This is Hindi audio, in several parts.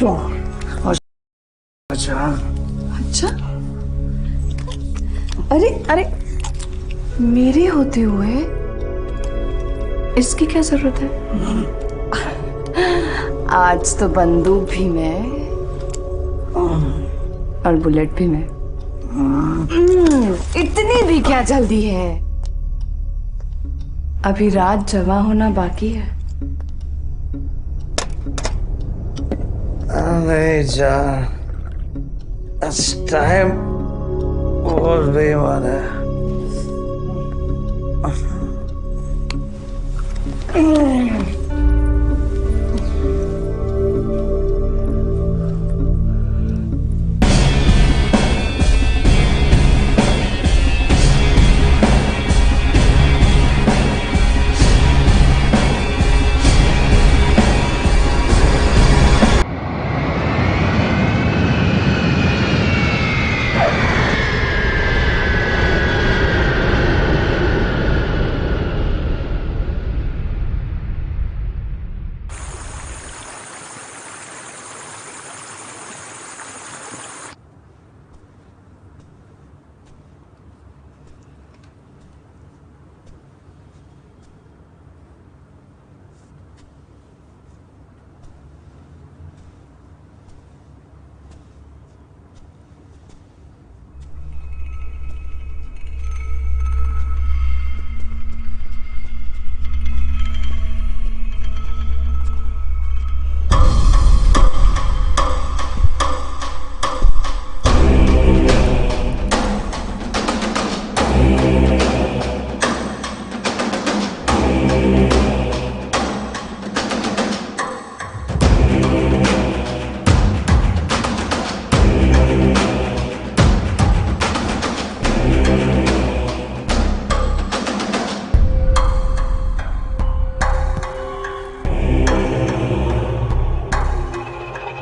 अच्छा अच्छा, अरे अरे, मेरे होते हुए इसकी क्या जरूरत है? आज तो बंदूक भी मैं और बुलेट भी मैं। इतनी भी क्या जल्दी है? अभी रात जवा होना बाकी है। नहीं जान, इस टाइम बहुत बेईमान है।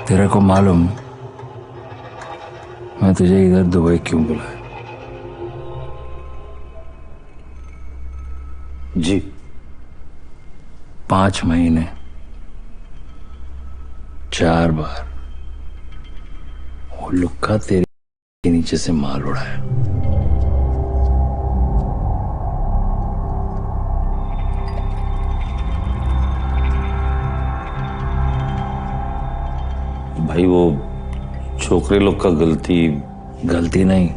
तेरे को मालूम मैं तुझे इधर दुबई क्यों बुलाया? जी 5 महीने 4 बार वो लुक्का तेरे के नीचे से माल उड़ाया। भाई वो छोकरे लोग का गलती नहीं,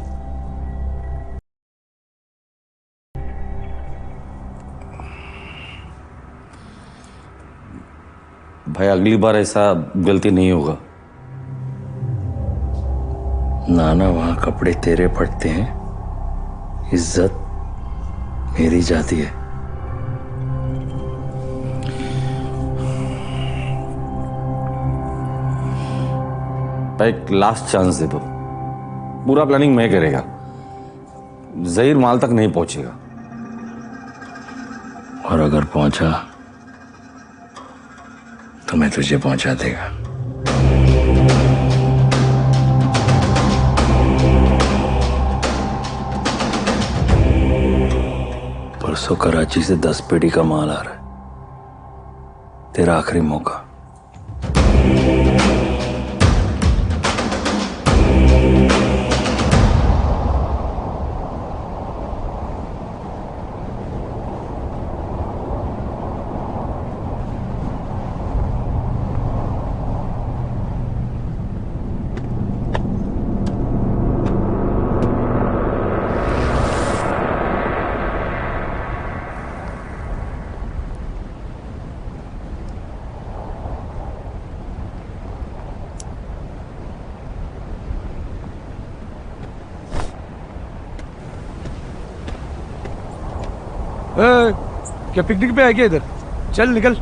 भाई अगली बार ऐसा गलती नहीं होगा। नाना वहां कपड़े तेरे पड़ते हैं, इज्जत मेरी जाती है। भाई एक लास्ट चांस दे दो, पूरा प्लानिंग मैं करेगा। जहीर माल तक नहीं पहुंचेगा। और अगर पहुंचा तो मैं तुझे पहुंचा देगा। परसों कराची से 10 पेटी का माल आ रहा है, तेरा आखिरी मौका। क्या पिकनिक पे आ गया इधर? चल निकल।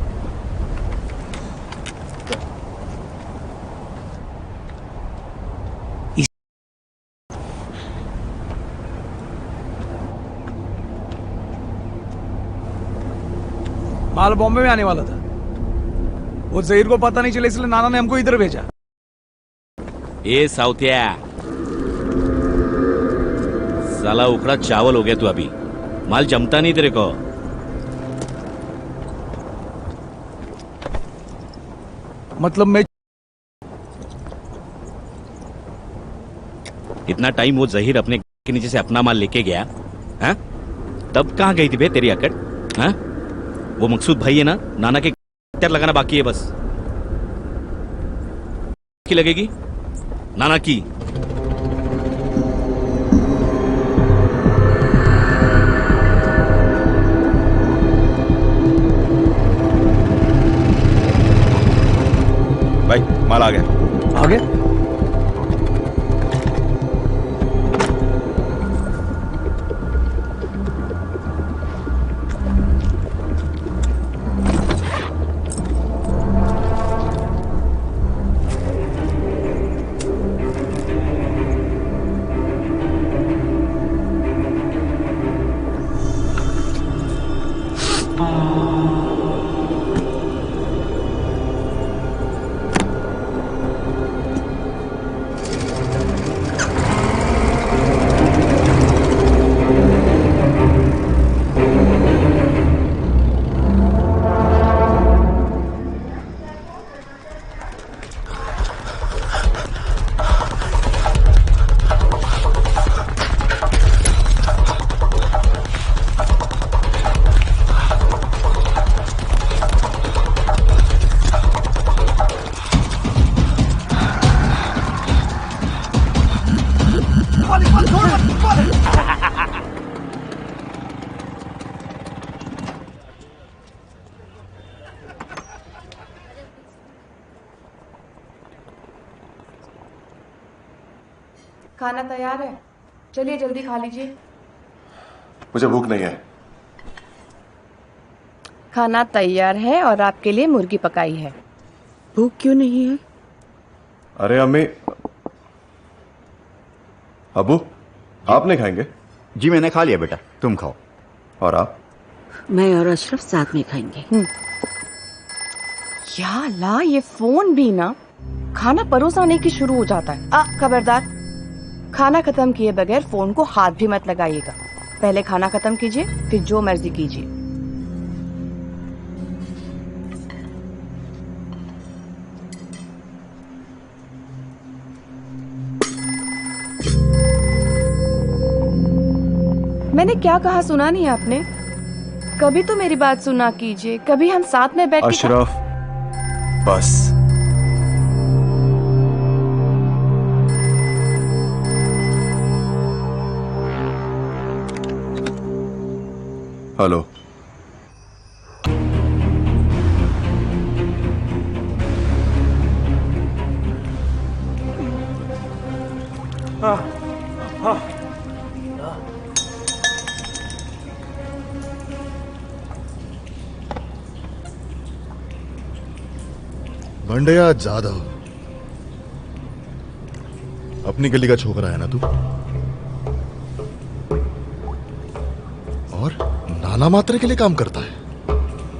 माल बॉम्बे में आने वाला था, वो जहीर को पता नहीं चला इसलिए नाना ने हमको इधर भेजा। ए साउथिया, साला उखड़ा चावल हो गया तू अभी। माल जमता नहीं तेरे को। मतलब मैं इतना टाइम वो जहीर अपने के नीचे से अपना माल लेके गया, हाँ? तब कहाँ गई थी बे तेरी अकड़? हाँ? वो मकसूद भाई है ना, नाना के हथियार लगाना बाकी है बस। की लगेगी नाना की। भाई माल आ गया। आगे खाना तैयार है, चलिए जल्दी खा लीजिए। मुझे भूख नहीं है। खाना तैयार है और आपके लिए मुर्गी पकाई है। भूख क्यों नहीं है? अरे अम्मी, अबू, आप नहीं खाएंगे? जी मैंने खा लिया बेटा, तुम खाओ। और आप? मैं और अशरफ साथ में खाएंगे। या ला, ये फोन भी ना खाना परोसाने की शुरू हो जाता है। खबरदार, खाना खत्म किए बगैर फोन को हाथ भी मत लगाइएगा। पहले खाना खत्म कीजिए, फिर जो मर्जी कीजिए। मैंने क्या कहा सुना नहीं आपने? कभी तो मेरी बात सुना कीजिए, कभी हम साथ में बैठ के अशरफ, बस। हेलो, भंडिया जाधव, अपनी गली का छोकरा है ना तू? और नाना मात्रे के लिए काम करता है।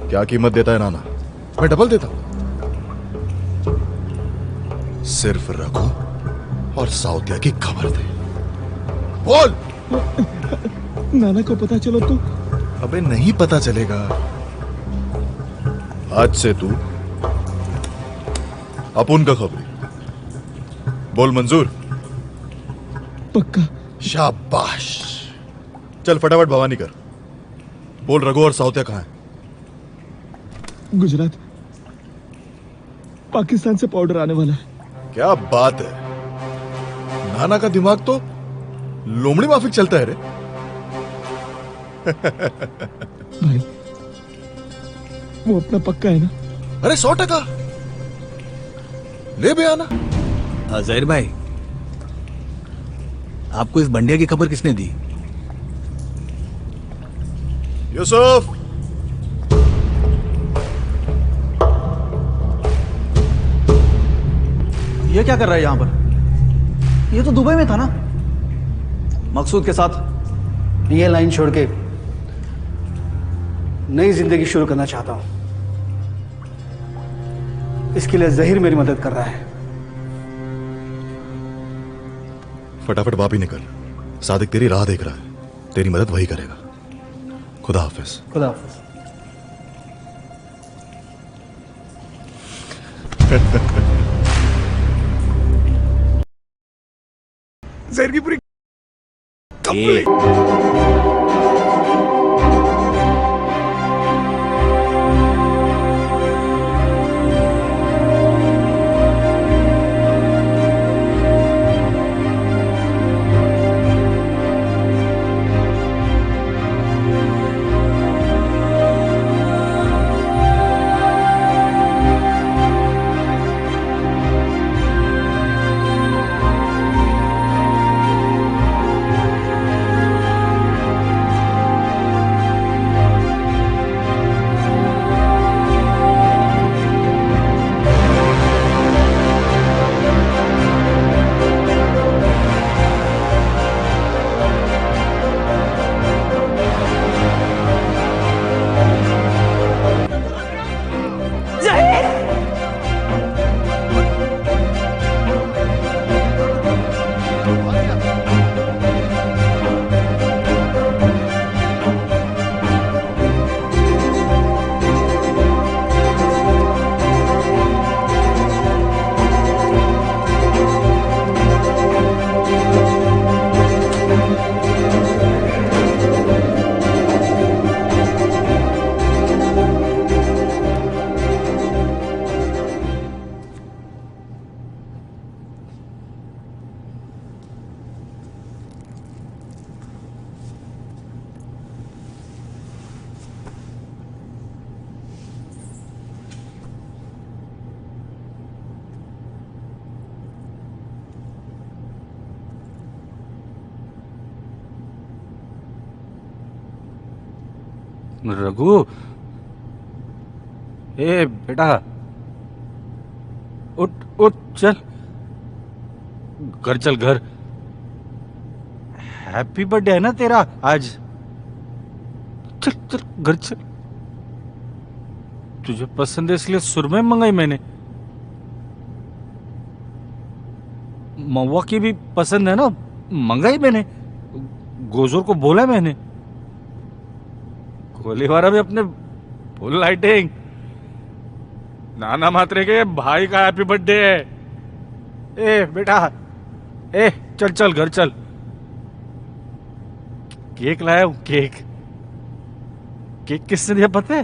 क्या कीमत देता है नाना? मैं डबल देता हूं। सिर्फ रघु और साउदिया की खबर दे। बोल। नाना को पता चलो तो? अबे नहीं पता चलेगा। आज से तू अपुन का खबरी। बोल मंजूर? पक्का। शाबाश। चल फटाफट भवानी कर। बोल रघु और साउतिया कहां है? गुजरात, पाकिस्तान से पाउडर आने वाला है। क्या बात है, नाना का दिमाग तो लोमड़ी माफिक चलता है रे। भाई वो अपना पक्का है ना? अरे 100%। ले बे आना। जहीर भाई, आपको इस बंडिया की खबर किसने दी? यूसुफ, ये क्या कर रहा है यहां पर? ये तो दुबई में था ना? मकसूद के साथ ये लाइन छोड़ के नई जिंदगी शुरू करना चाहता हूं। इसके लिए जहीर मेरी मदद कर रहा है। फटाफट वापी निकल। सादिक तेरी राह देख रहा है, तेरी मदद वही करेगा। खुदा हाफिज। खुदा हाफिज। जहर की पूरी रघु, ए बेटा, उठ उठ, चल घर, चल घर। हैप्पी बर्थडे है ना तेरा आज। चल चल घर चल। तुझे पसंद है इसलिए सुरमई मंगाई मैंने। महुआ की भी पसंद है ना, मंगाई मैंने। गोजोर को बोला मैंने। कोलीवारा भी अपने फुल लाइटिंग। नाना मात्रे के भाई का हैप्पी बर्थडे है। ए बेटा, ए चल चल घर चल। केक लाया हूं, केक। केक किसने दिया पता है?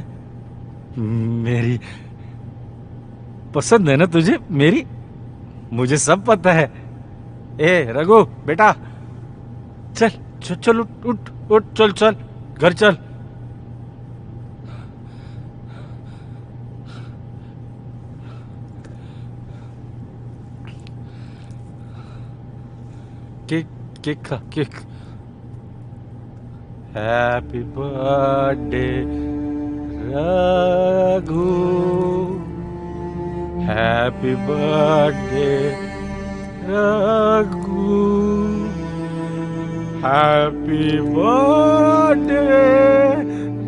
मेरी पसंद है ना तुझे मेरी। मुझे सब पता है। ए रघु बेटा, चल चल चल, उठ उठ उठ, चल चल घर चल। केक केक खा, cake. Happy birthday Raghu, happy birthday Raghu, happy birthday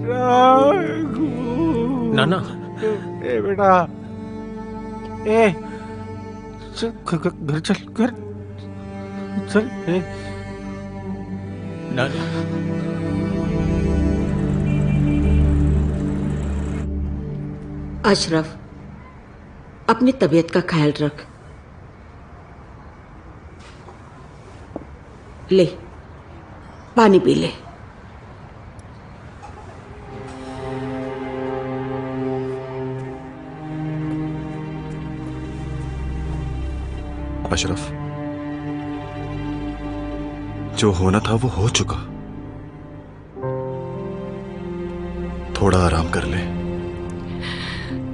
Raghu. नाना, ए बेटा, ए चल घर चल, घर चल। ए नाना, अशरफ, अपनी तबीयत का ख्याल रख। ले पानी पी ले। अशरफ, जो होना था वो हो चुका। थोड़ा आराम कर ले।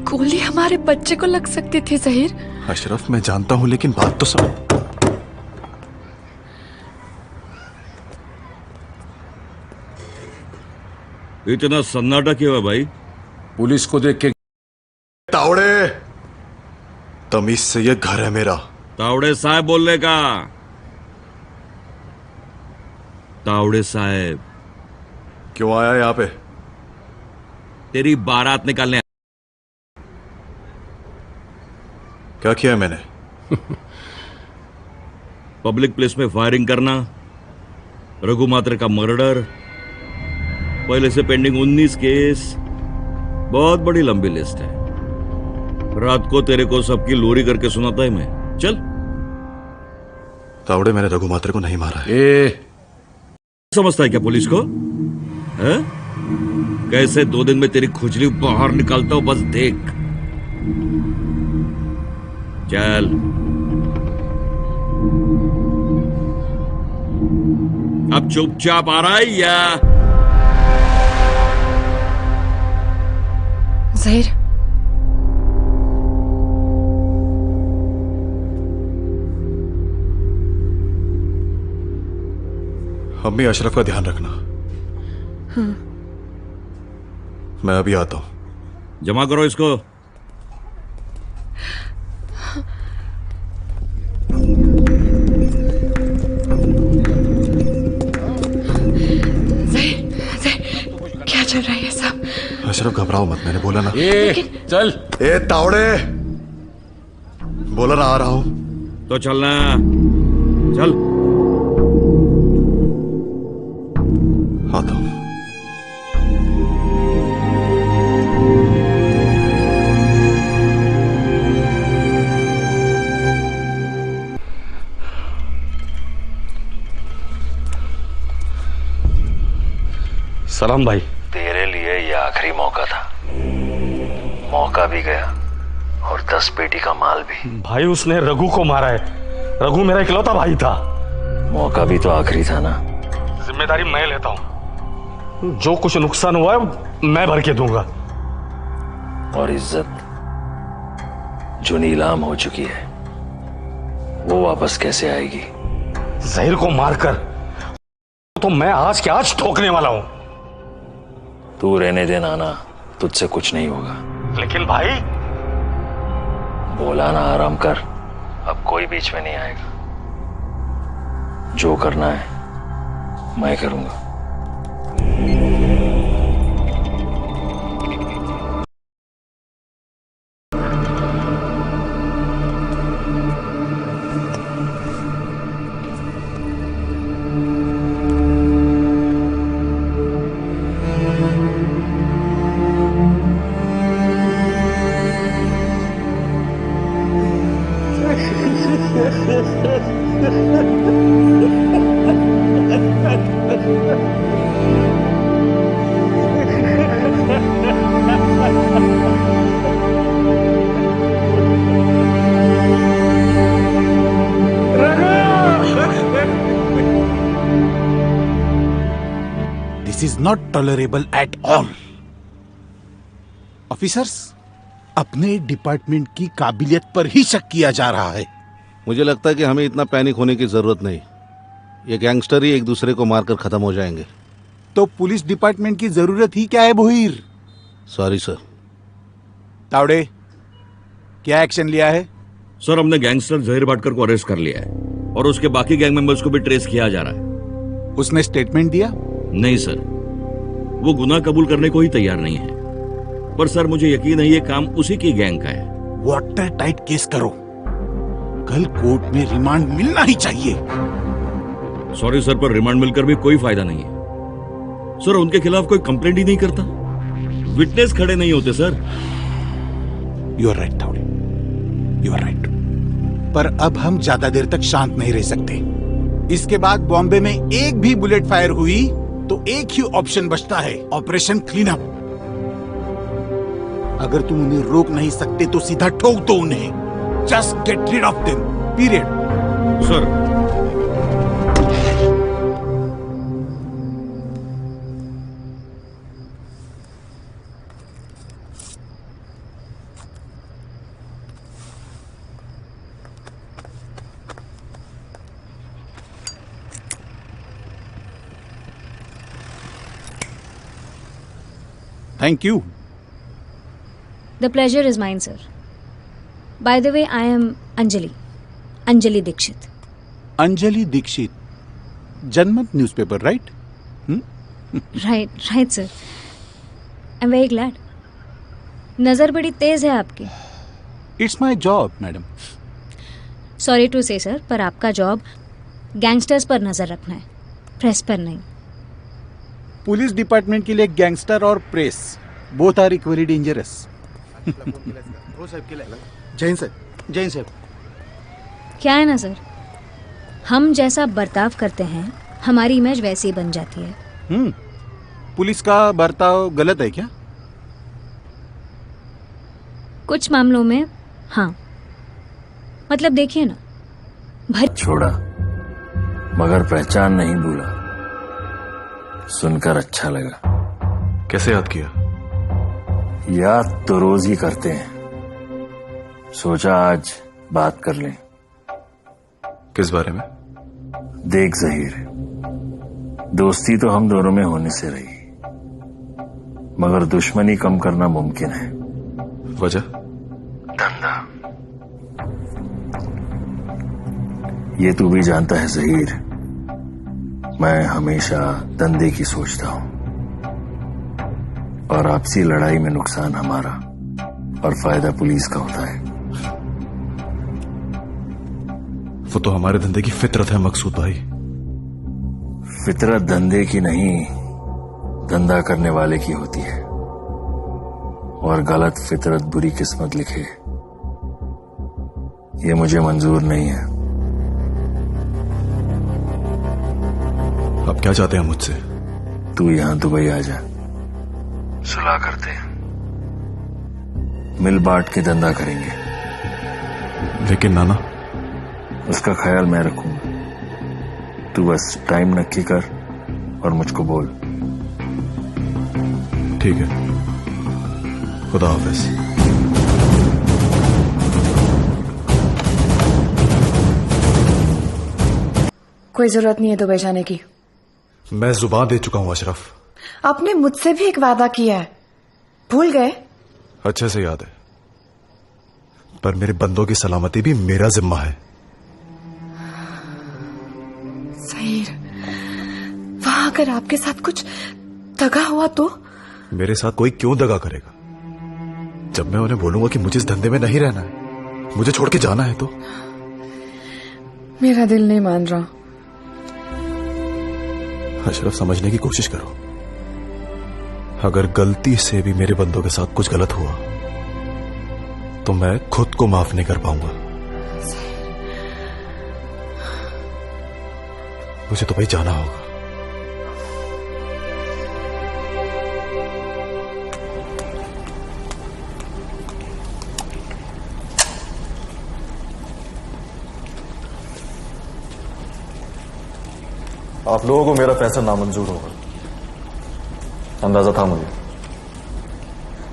गोली हमारे बच्चे को लग सकती थी जहीर। अशरफ, मैं जानता हूं, लेकिन बात तो सुन। इतना सन्नाटा क्यों है भाई? पुलिस को देख के तावड़े, तमीज से ये घर है मेरा। तावड़े साहब बोलने का। तावड़े साहब। क्यों आया यहाँ पे? तेरी बारात निकालने। क्या किया मैंने? पब्लिक प्लेस में फायरिंग करना, रघु मात्रे का मर्डर, पहले से पेंडिंग 19 केस, बहुत बड़ी लंबी लिस्ट है। रात को तेरे को सबकी लोरी करके सुनाता है मैं। चल। तावड़े, मैंने रघु मात्रे को नहीं मारा है। समझता है क्या पुलिस को? है? कैसे 2 दिन में तेरी खुजली बाहर निकालता हूं, बस देख। चल। अब चुपचाप आ रहा है या? जहीर, अम्मी, अशरफ का ध्यान रखना। मैं अभी आता हूं। जमा करो इसको। क्या चल रहा है ये सब? अशरफ, घबराओ मत, मैंने बोला ना। चल। तावड़े, बोला ना आ रहा हूं। तो चलना। चल। आता हूं। सलाम भाई। तेरे लिए ये आखिरी मौका था। मौका भी गया और 10 पेटी का माल भी। भाई, उसने रघु को मारा है। रघु मेरा इकलौता भाई था। मौका भी तो आखिरी था ना। जिम्मेदारी मैं लेता हूं। जो कुछ नुकसान हुआ है मैं भर के दूंगा। और इज्जत जो नीलाम हो चुकी है, वो वापस कैसे आएगी? जहीर को मारकर तो मैं आज के आज ठोकने वाला हूं। तू रहने दे नाना, तुझसे कुछ नहीं होगा। लेकिन भाई, बोला ना आराम कर, अब कोई बीच में नहीं आएगा। जो करना है मैं करूंगा। This is not tolerable at all. Officers, अपने डिपार्टमेंट की काबिलियत पर ही शक किया जा रहा है। मुझे लगता है कि हमें इतना पैनिक होने की जरूरत नहीं। ये गैंगस्टर ही एक दूसरे को मारकर खत्म हो जाएंगे। तो पुलिस डिपार्टमेंट की जरूरत ही क्या है भोईर? Sorry sir. तावड़े, क्या एक्शन लिया है? सर, हमने गैंगस्टर जहीर भाटकर को अरेस्ट कर लिया है और उसके बाकी गैंग मेंबर्स को भी ट्रेस किया जा रहा है। उसने स्टेटमेंट दिया? नहीं सर, वो गुनाह कबूल करने को ही तैयार नहीं है। पर सर, मुझे यकीन है ये काम उसी की गैंग का है। वाटर टाइट केस करो, कल कोर्ट में रिमांड मिलना ही चाहिए। सॉरी सर, पर रिमांड मिलकर भी कोई फायदा नहीं है। सर, उनके खिलाफ कोई कंप्लेंट ही नहीं करता, विटनेस खड़े नहीं होते sir. You are right Tawde, you are right. पर अब हम ज्यादा देर तक शांत नहीं रह सकते। इसके बाद बॉम्बे में एक भी बुलेट फायर हुई तो एक ही ऑप्शन बचता है, ऑपरेशन क्लीन अप। अगर तुम उन्हें रोक नहीं सकते तो सीधा ठोक दो उन्हें। Just get rid of them, period. Sir, Thank you. The pleasure is mine, sir. By the way, I am Anjali. Anjali Dikshit. Anjali Dikshit. Janmat newspaper, right? Right, sir. I'm very glad. नजर बड़ी तेज है आपकी। It's my job, madam. Sorry to say, sir, पर आपका जॉब गैंगस्टर्स पर नजर रखना है, प्रेस पर नहीं। पुलिस डिपार्टमेंट के लिए गैंगस्टर और press both are equally dangerous. Jain sir, Jain sir. क्या है ना सर, हम जैसा बर्ताव करते हैं हमारी इमेज वैसी ही बन जाती है। पुलिस का बर्ताव गलत है क्या? कुछ मामलों में हाँ, मतलब देखिए ना, छोड़ा मगर पहचान नहीं भूला। सुनकर अच्छा लगा। कैसे याद किया? याद तो रोज ही करते हैं, सोचा आज बात कर लें। किस बारे में? देख जहीर, दोस्ती तो हम दोनों में होने से रही, मगर दुश्मनी कम करना मुमकिन है। वजह? धंधा। ये तू भी जानता है जहीर, मैं हमेशा धंधे की सोचता हूं, और आपसी लड़ाई में नुकसान हमारा और फायदा पुलिस का होता है। वो तो हमारे धंधे की फितरत है मकसूद भाई। फितरत धंधे की नहीं, धंधा करने वाले की होती है, और गलत फितरत बुरी किस्मत लिखे, ये मुझे मंजूर नहीं है। आप क्या चाहते हैं मुझसे? तू यहां दुबई आ जा, सुलह करते हैं, मिल बांट के धंधा करेंगे। लेकिन नाना, उसका ख्याल मैं रखूंगा, तू बस टाइम नक्की कर और मुझको बोल। ठीक है, खुदा हाफिज। कोई जरूरत नहीं है दुबई जाने की। मैं जुबान दे चुका हूं अशरफ। आपने मुझसे भी एक वादा किया है, भूल गए? अच्छे से याद है, पर मेरे बंदों की सलामती भी मेरा जिम्मा है। जहीर, वहां अगर आपके साथ कुछ दगा हुआ तो? मेरे साथ कोई क्यों दगा करेगा? जब मैं उन्हें बोलूंगा कि मुझे इस धंधे में नहीं रहना है, मुझे छोड़ के जाना है, तो मेरा दिल नहीं मान रहा। अशरफ, समझने की कोशिश करो। अगर गलती से भी मेरे बंदों के साथ कुछ गलत हुआ तो मैं खुद को माफ नहीं कर पाऊंगा। मुझे तो भाई जाना होगा। आप लोगों को मेरा फैसला नामंजूर होगा, अंदाजा था मुझे।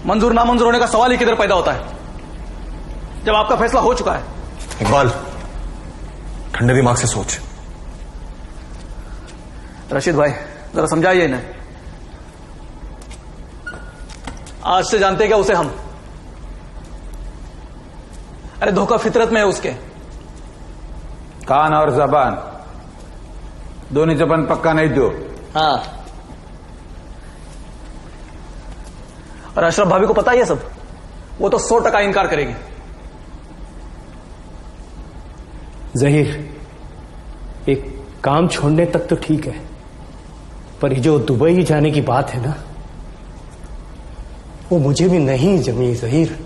मंजूर नामंजूर होने का सवाल ही किधर पैदा होता है जब आपका फैसला हो चुका है? इकबाल, ठंडे दिमाग से सोच। रशीद भाई, जरा समझाइए इन्हें। आज से जानते हैं क्या उसे हम? अरे धोखा फितरत में है उसके। कान और जबान दोनों जबान पक्का नहीं दो। हाँ, और अशरफ भाभी को पता ही है सब, वो तो 100% इनकार करेगी। जहीर, एक काम छोड़ने तक तो ठीक है, पर ये जो दुबई जाने की बात है ना, वो मुझे भी नहीं जमी जहीर।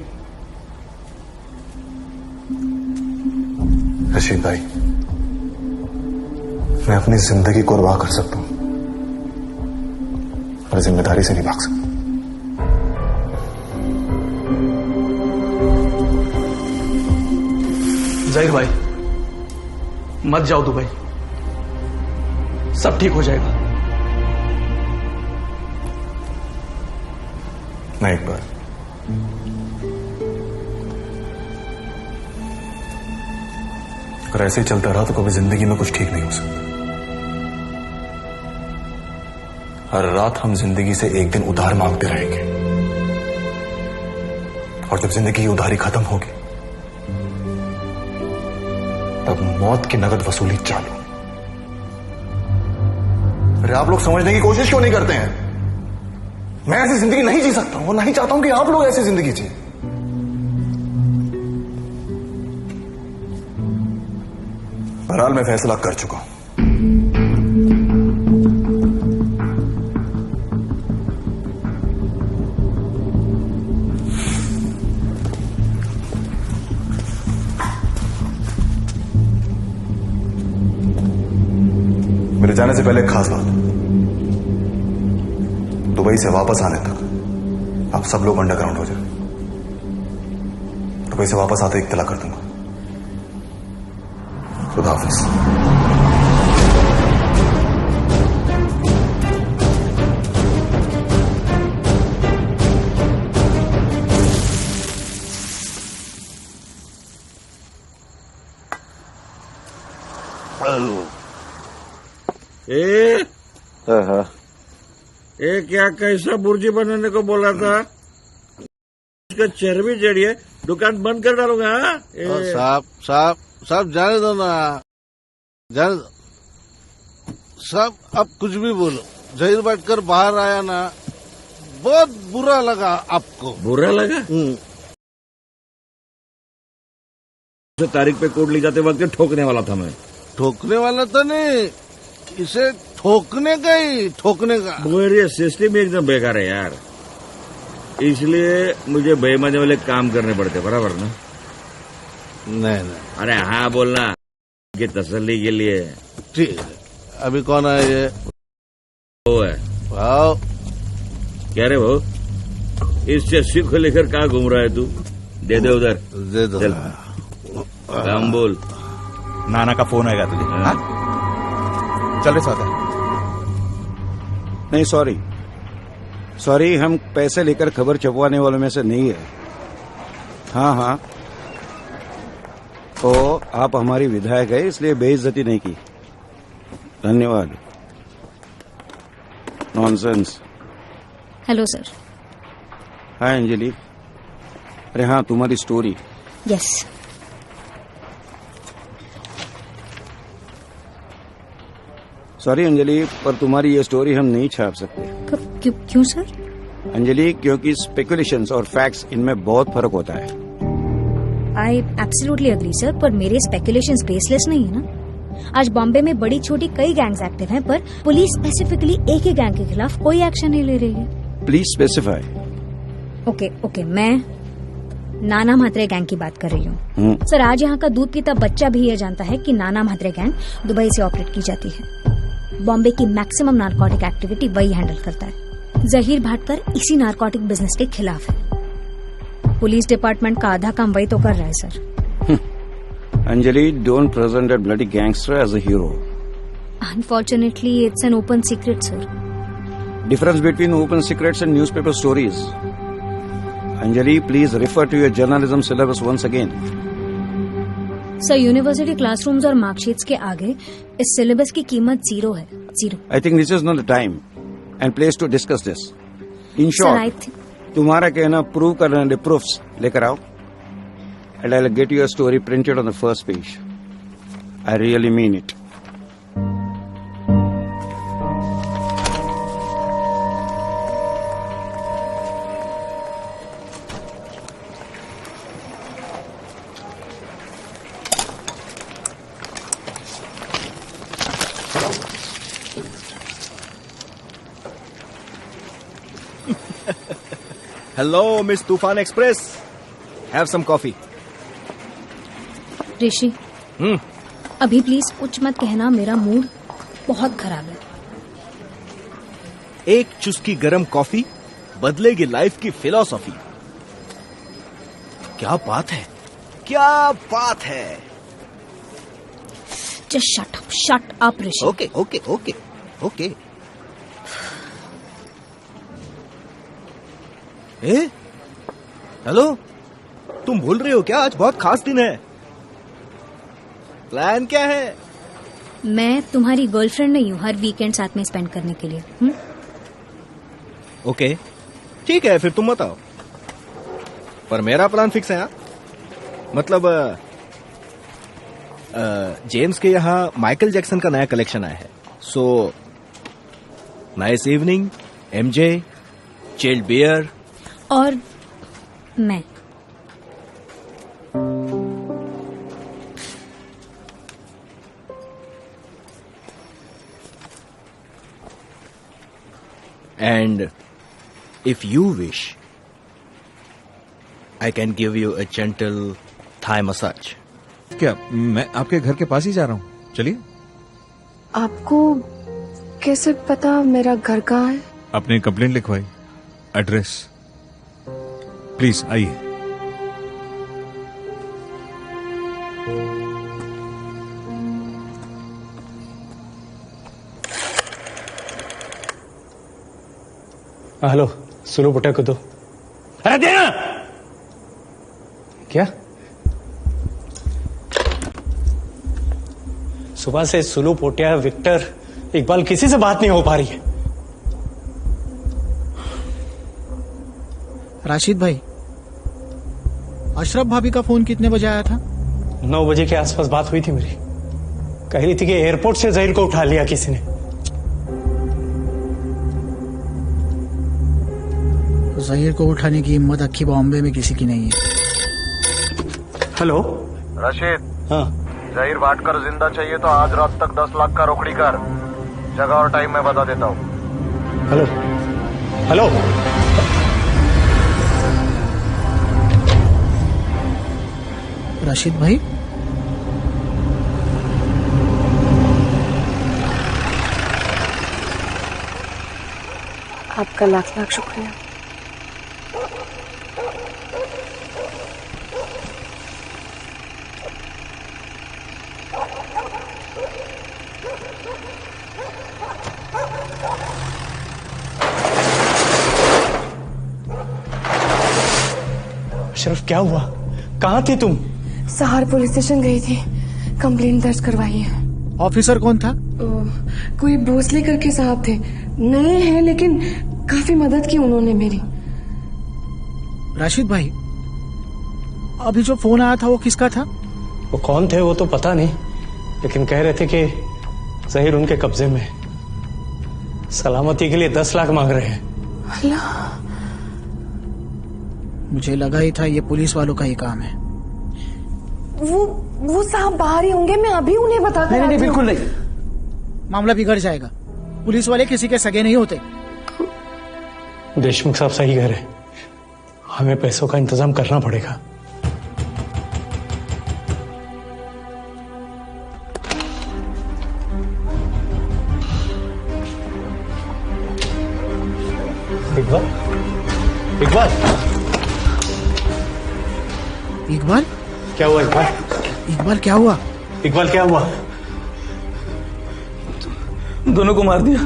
रशीद भाई, मैं अपनी जिंदगी को कुर्बान कर सकता हूं, पर जिम्मेदारी से नहीं भाग सकता। जहीर भाई, मत जाओ दुबई, सब ठीक हो जाएगा। नहीं इकबाल, अगर ऐसे ही चलता रहा तो कभी जिंदगी में कुछ ठीक नहीं हो सकता। हर रात हम जिंदगी से एक दिन उधार मांगते रहेंगे, और जब जिंदगी की उधारी खत्म होगी तब मौत की नगद वसूली चालू। अरे आप लोग समझने की कोशिश क्यों नहीं करते हैं? मैं ऐसी जिंदगी नहीं जी सकता हूं, और नहीं चाहता हूं कि आप लोग ऐसी जिंदगी जिए। बहरहाल मैं फैसला कर चुका हूं। जाने से पहले एक खास बात, दुबई से वापस आने तक आप सब लोग अंडरग्राउंड हो जाए। दुबई से वापस आते इत्तला कर दूंगा। खुदा हाफिज। क्या कैसा बुर्जी बनाने को बोला था? उसका चर्बी जड़ी है, दुकान बंद कर डालूंगा। साहब साहब साहब जाने दो ना, जाने दो साहब। अब कुछ भी बोलो, जहीर बैठकर बाहर आया ना, बहुत बुरा लगा आपको। बुरा लगा? तारीख पे कोर्ट ले जाते वक्त ठोकने वाला था मैं। ठोकने वाला तो नहीं, इसे ठोकने का ही, ठोकने का। मेरी सिस्टम एकदम बेकार है यार, इसलिए मुझे बेईमानी वाले काम करने पड़ते, बराबर ना? नहीं नहीं, अरे हाँ बोलना कि तसल्ली के लिए। ठीक है। अभी कौन है ये? वो है। वाओ, क्या रे वो, इस चस्सी को लेकर कहाँ घूम रहा है तू? दे दे उधर, दे दो। चल काम बोल। नाना का फोन आएगा तुझे। हाँ? चल रे सौदा। नहीं सॉरी, हम पैसे लेकर खबर छपवाने वालों में से नहीं है। हाँ, तो आप हमारी विधायक है, इसलिए बेइज्जती नहीं की। धन्यवाद। Nonsense. Hello sir. Hi Anjali. अरे हाँ, तुम्हारी स्टोरी। यस। सॉरी अंजलि, पर तुम्हारी ये स्टोरी हम नहीं छाप सकते। क्यों सर? अंजलि, क्योंकि स्पेकुलेशंस और फैक्ट्स इनमें बहुत फर्क होता है। आई एब्सोल्युटली एग्री सर, पर मेरे स्पेकुलेशंस बेसलेस नहीं है ना। आज बॉम्बे में बड़ी छोटी कई गैंग्स एक्टिव हैं, पर पुलिस स्पेसिफिकली एक ही गैंग के खिलाफ कोई एक्शन नहीं ले रही है। Please specify. ओके, मैं नाना म्हात्रे गैंग की बात कर रही हूँ। सर, आज यहाँ का दूध पीता बच्चा भी ये जानता है कि नाना म्हात्रे गैंग दुबई से ऑपरेट की जाती है। बॉम्बे की मैक्सिमम नारकोटिक एक्टिविटी वही हैंडल करता है। जहीर भाटकर इसी नारकोटिक बिजनेस के खिलाफ है। पुलिस डिपार्टमेंट का आधा काम वही तो कर रहा है sir. Anjali, don't present that bloody gangster as a hero. Unfortunately it's an open secret sir. Difference between open secrets and newspaper stories. Anjali, please refer to your journalism syllabus once again. Sir, university classrooms और मार्कशीट्स के आगे इस सिलेबस की कीमत 0 है। 0। I think this is not the time and place to discuss this. In short, तुम्हारा कहना प्रूव करने प्रूफ्स लेकर आओ, and I will get your story printed on the first page. I really mean it. Hello miss तूफान एक्सप्रेस, हैव सम कॉफी। ऋषि, अभी प्लीज कुछ मत कहना, मेरा मूड बहुत खराब है। एक चुस्की गरम कॉफी बदलेगी लाइफ की फिलॉसफी। क्या बात है, क्या बात है। Just shut up Rishi. Okay okay okay okay. Hello, तुम भूल रहे हो क्या, आज बहुत खास दिन है। प्लान क्या है? मैं तुम्हारी गर्लफ्रेंड नहीं हूँ हर वीकेंड साथ में स्पेंड करने के लिए। ओके ठीक है, फिर तुम बताओ। पर मेरा प्लान फिक्स है। हाँ, मतलब जेम्स के यहाँ माइकल जैक्सन का नया कलेक्शन आया है। So nice evening, MJ, chilled beer और मैं। And if you wish, I can give you a gentle Thai massage. क्या मैं आपके घर के पास ही जा रहा हूँ? चलिए। आपको कैसे पता मेरा घर कहाँ है? आपने कंप्लेंट लिखवाई, एड्रेस। प्लीज आइए। हेलो, सुलू पोटिया को दो। अरे देना। क्या? सुबह से सुलू पोटिया, विक्टर, इकबाल किसी से बात नहीं हो पा रही है। राशिद भाई, अशरफ भाभी का फोन कितने बजे आया था? 9 बजे के आसपास बात हुई थी मेरी। कह रही थी कि एयरपोर्ट से जहीर को उठा लिया किसी ने। जहीर को उठाने की हिम्मत अक्खी बॉम्बे में किसी की नहीं है। हेलो रशीद। हाँ। जहीर वाटकर जिंदा चाहिए तो आज रात तक 10 लाख का रोकड़ी कर। जगह और टाइम मैं बता देता हूँ। Hello hello. राशिद भाई, आपका लाख लाख शुक्रिया। अशरफ, क्या हुआ? कहाँ थी तुम? सहार पुलिस स्टेशन गई थी, कंप्लेंट दर्ज करवाई है। ऑफिसर कौन था? कोई भोसले करके साहब थे, नए हैं लेकिन काफी मदद की उन्होंने मेरी। राशिद भाई, अभी जो फोन आया था वो किसका था? वो कौन थे वो तो पता नहीं, लेकिन कह रहे थे कि जहीर उनके कब्जे में, सलामती के लिए 10 लाख मांग रहे हैं। अल्लाह, मुझे लगा ही था ये पुलिस वालों का ही काम है। वो साहब बाहर ही होंगे, मैं अभी उन्हें बता कर नहीं, बिल्कुल नहीं। मामला बिगड़ जाएगा। पुलिस वाले किसी के सगे नहीं होते। देशमुख साहब सही कह रहे हैं, हमें पैसों का इंतजाम करना पड़ेगा। इकबाल, इकबाल, इकबाल, क्या हुआ? इकबाल, इकबाल क्या हुआ? इकबाल क्या हुआ? दोनों को मार दिया।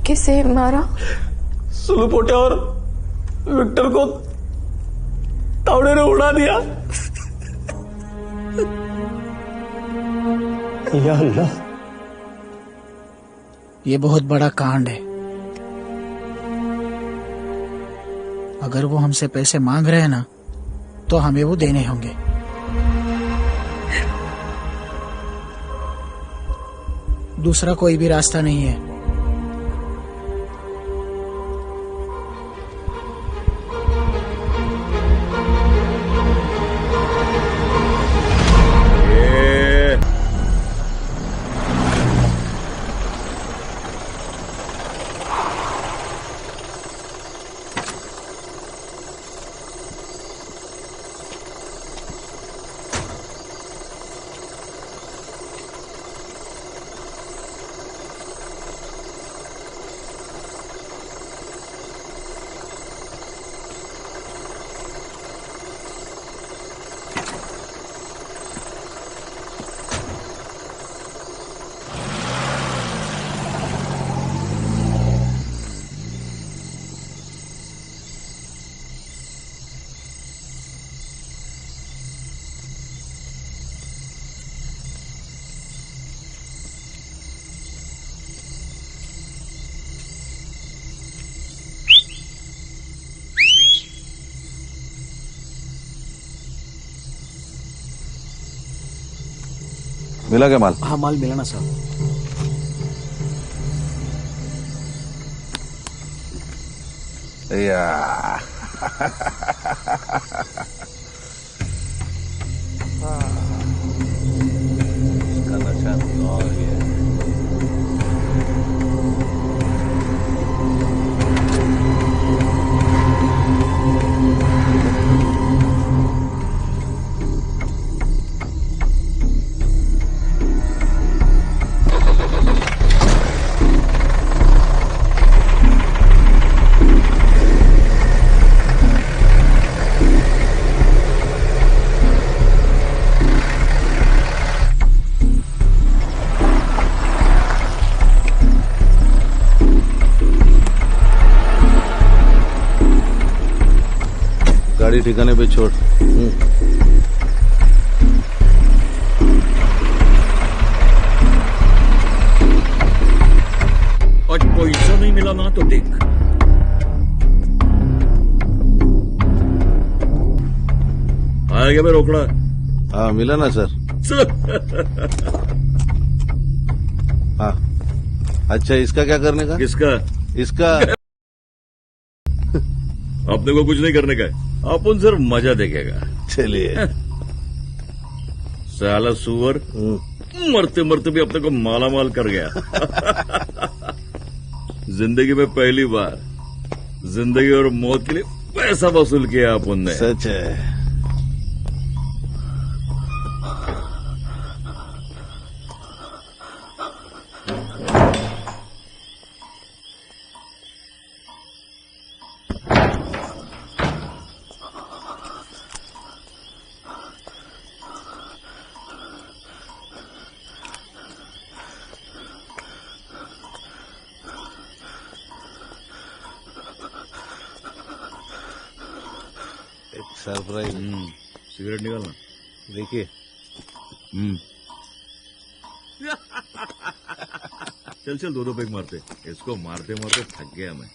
किसे मारा? सुलू पोटिया और विक्टर को तावड़े ने उड़ा दिया। या अल्लाह, ये बहुत बड़ा कांड है। अगर वो हमसे पैसे मांग रहे हैं ना, तो हमें वो देने होंगे। दूसरा कोई भी रास्ता नहीं है। मिला क्या माल? हाँ, माल मिला ना साहब। या इसका नशा तो और ही है। गाड़ी ठिकाने पे छोड़। आज पैसा नहीं मिला ना तो देख। आया क्या मैं रोकड़ा? हाँ मिला ना सर। हाँ अच्छा, इसका क्या करने का? किसका? इसका अपने को कुछ नहीं करने का है, अपन सिर्फ मजा देखेगा। चलिए। साला सुअर मरते मरते भी अपने को माला माल कर गया। जिंदगी में पहली बार जिंदगी और मौत के लिए पैसा वसूल किया अपन ने। सच है। सरप्राइज। सिगरेट निकालना। देखिए। चल चल, दो पैक मारते। इसको मारते मारते थक गया मैं।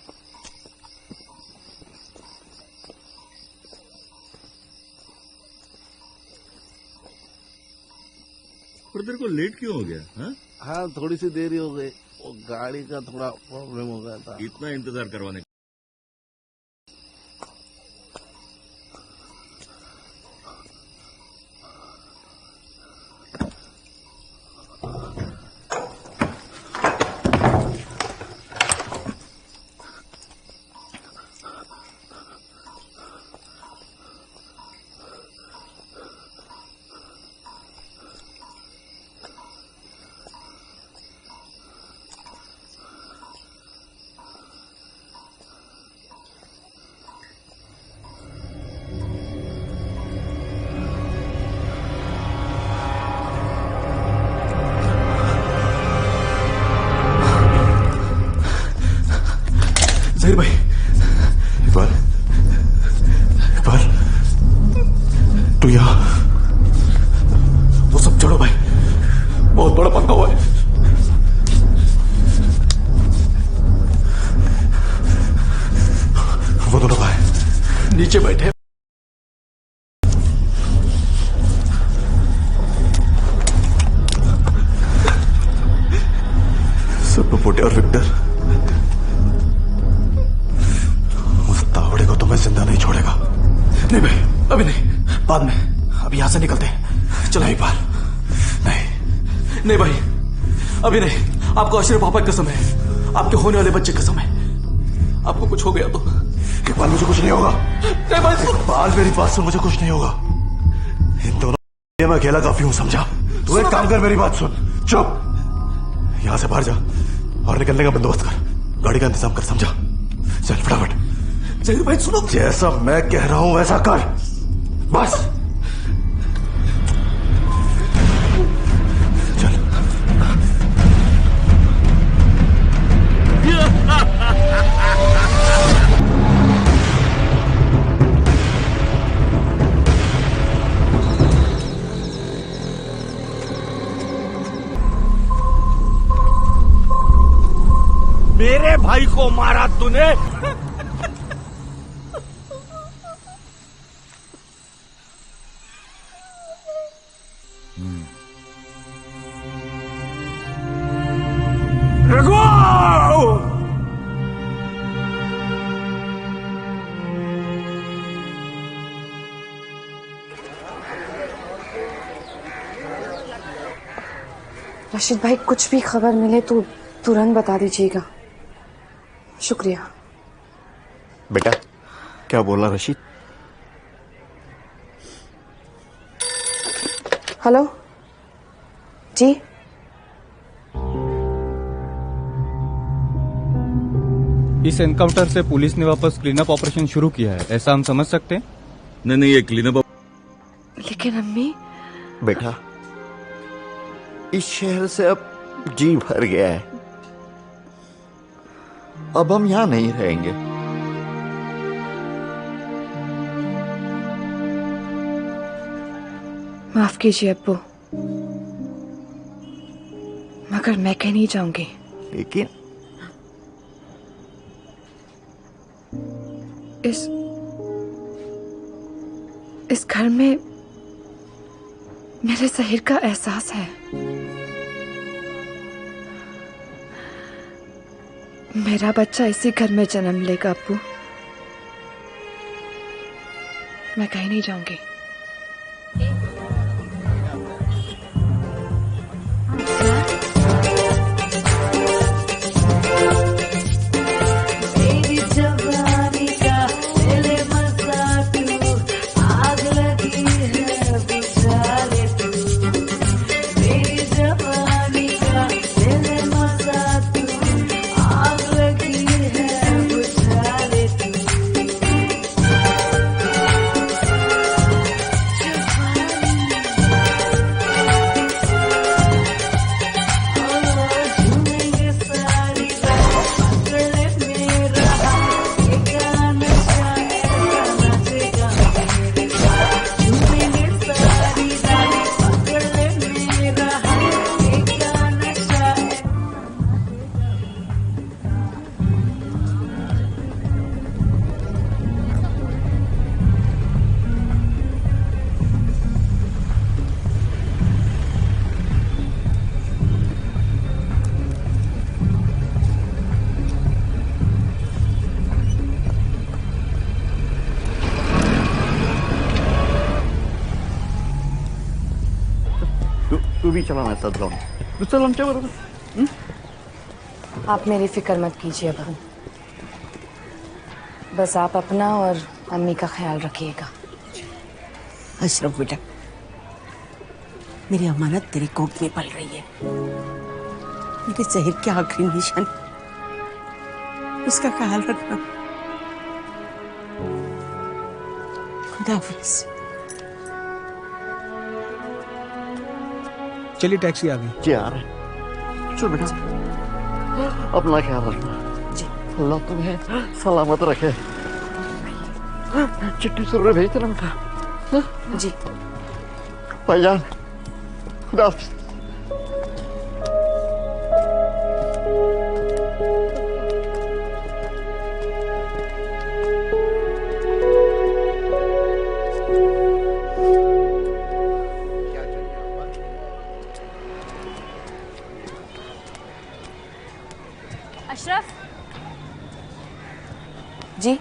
पर तेरे को लेट क्यों हो गया? हाँ थोड़ी सी देरी हो गई, वो गाड़ी का थोड़ा प्रॉब्लम हो गया था। इतना इंतजार करवाने। जहीर भाई, इकबाल, इकबाल, तू यहाँ? वो सब छोड़ो भाई, बहुत बड़ा पंगा हुआ है। वो दोनों भाई नीचे बैठे। सब पोटे और विक्टर, तो मैं जिंदा नहीं छोड़ेगा। नहीं भाई, अभी नहीं, बाद में। अभी यहां से निकलते हैं। चलो एक बार। नहीं नहीं भाई, अभी नहीं। आपको अशरफ पापा की कसम है, आपके होने वाले बच्चे की कसम है। आपको कुछ हो गया तो इकबाल, मुझे कुछ नहीं होगा। नहीं भाई, इकबाल मेरी बात सुन, मुझे कुछ नहीं होगा। इन दोनों मैं अकेला काफी हूं, समझा? तू एक काम कर, मेरी बात सुन, चुप। यहां से बाहर जा और निकलने का बंदोबस्त कर, गाड़ी का इंतजाम कर, समझा? चल फटाफट। जहीर भाई सुनो, जैसा मैं कह रहा हूं वैसा कर, बस। चल। मेरे भाई को मारा तूने? रशीद भाई, कुछ भी खबर मिले तो तुरंत बता दीजिएगा। शुक्रिया। बेटा क्या बोला रशीद? हेलो जी। इस एनकाउंटर से पुलिस ने वापस क्लीनअप ऑपरेशन शुरू किया है, ऐसा हम समझ सकते हैं? नहीं, ये क्लीनअप। लेकिन अम्मी। बेटा इस शहर से अब जी भर गया है, अब हम यहां नहीं रहेंगे। माफ कीजिए अब्बू, मगर मैं कहीं नहीं जाऊंगी। लेकिन इस घर में मेरे ज़हीर का एहसास है। मेरा बच्चा इसी घर में जन्म लेगा अब्बू। मैं कहीं नहीं जाऊंगी। तू भी चला मेरे साथ ग्राउंड। तू चल आमच्या बरोबर। आप मेरी फिक्र मत कीजिए अब्बू, बस आप अपना और अम्मी का ख्याल रखिएगा। अशरफ बेटा, मेरी अमानत तेरी कोख में पल रही है। मेरे ज़हीर की आखिरी निशानी, उसका ख्याल रखना। खुदा हाफिज़। चलिए टैक्सी आ गई। जी आ रहे। चल बेटा, अपना ख्याल रखना। जी। अल्लाह तुम्हें सलामत रखे। चिट्ठी जरूर भेज देना बेटा। जी भाईजान, खुदा हाफिज़। अशरफ जी।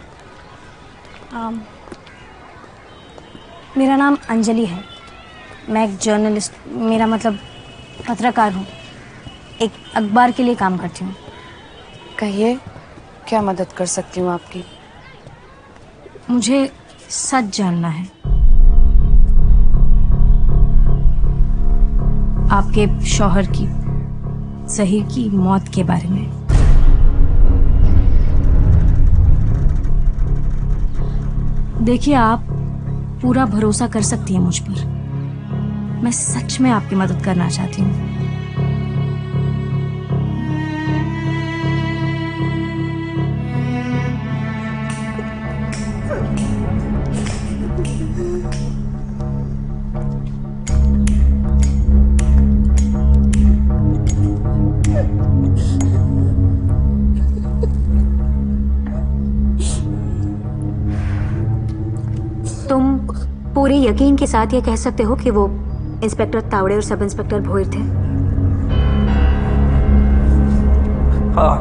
मेरा नाम अंजलि है। मैं एक जर्नलिस्ट, मेरा मतलब पत्रकार हूँ। एक अखबार के लिए काम करती हूँ। कहिए, क्या मदद कर सकती हूँ आपकी? मुझे सच जानना है आपके शौहर की, ज़हीर की मौत के बारे में। देखिए, आप पूरा भरोसा कर सकती हैं मुझ पर। मैं सच में आपकी मदद करना चाहती हूँ। तुम पूरे यकीन के साथ ये कह सकते हो कि वो इंस्पेक्टर तावड़े और सब इंस्पेक्टर भोईर थे? हाँ,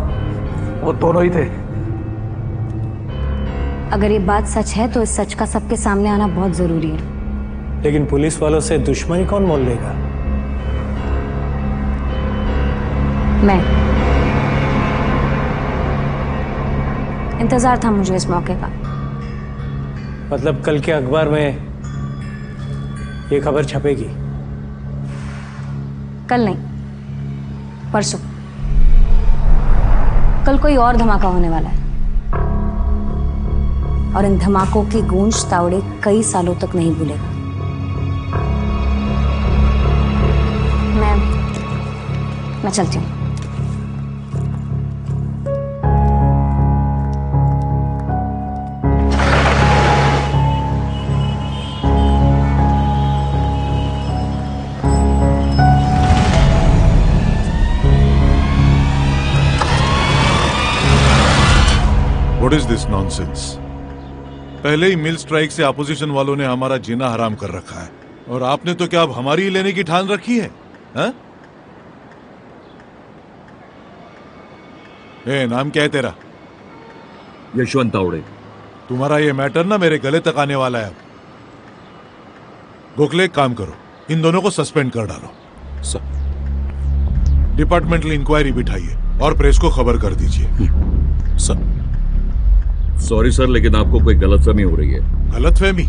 वो दोनों ही थे। अगर ये बात सच है तो इस सच का सबके सामने आना बहुत जरूरी है। लेकिन पुलिस वालों से दुश्मनी कौन मोल लेगा? मैं। इंतजार था मुझे इस मौके का। मतलब कल के अखबार में ये खबर छपेगी? कल नहीं, परसों। कल कोई और धमाका होने वाला है और इन धमाकों की गूंज तावड़े कई सालों तक नहीं भूलेगा। मैं चलती हूँ। Is this nonsense? पहले ही मिल स्ट्राइक से अपोजिशन वालों ने हमारा जीना हराम कर रखा है, और आपने तो क्या अब हमारी ही लेने की ठान रखी है? हा? नाम क्या है तेरा? यशवंत तावड़े। तुम्हारा ये मैटर ना मेरे गले तक आने वाला है। अब गोखले, एक काम करो, इन दोनों को सस्पेंड कर डालो। सर, डिपार्टमेंटल इंक्वायरी बिठाइए और प्रेस को खबर कर दीजिए। सर। सॉरी सर, लेकिन आपको कोई गलतफहमी हो रही है। गलतफहमी?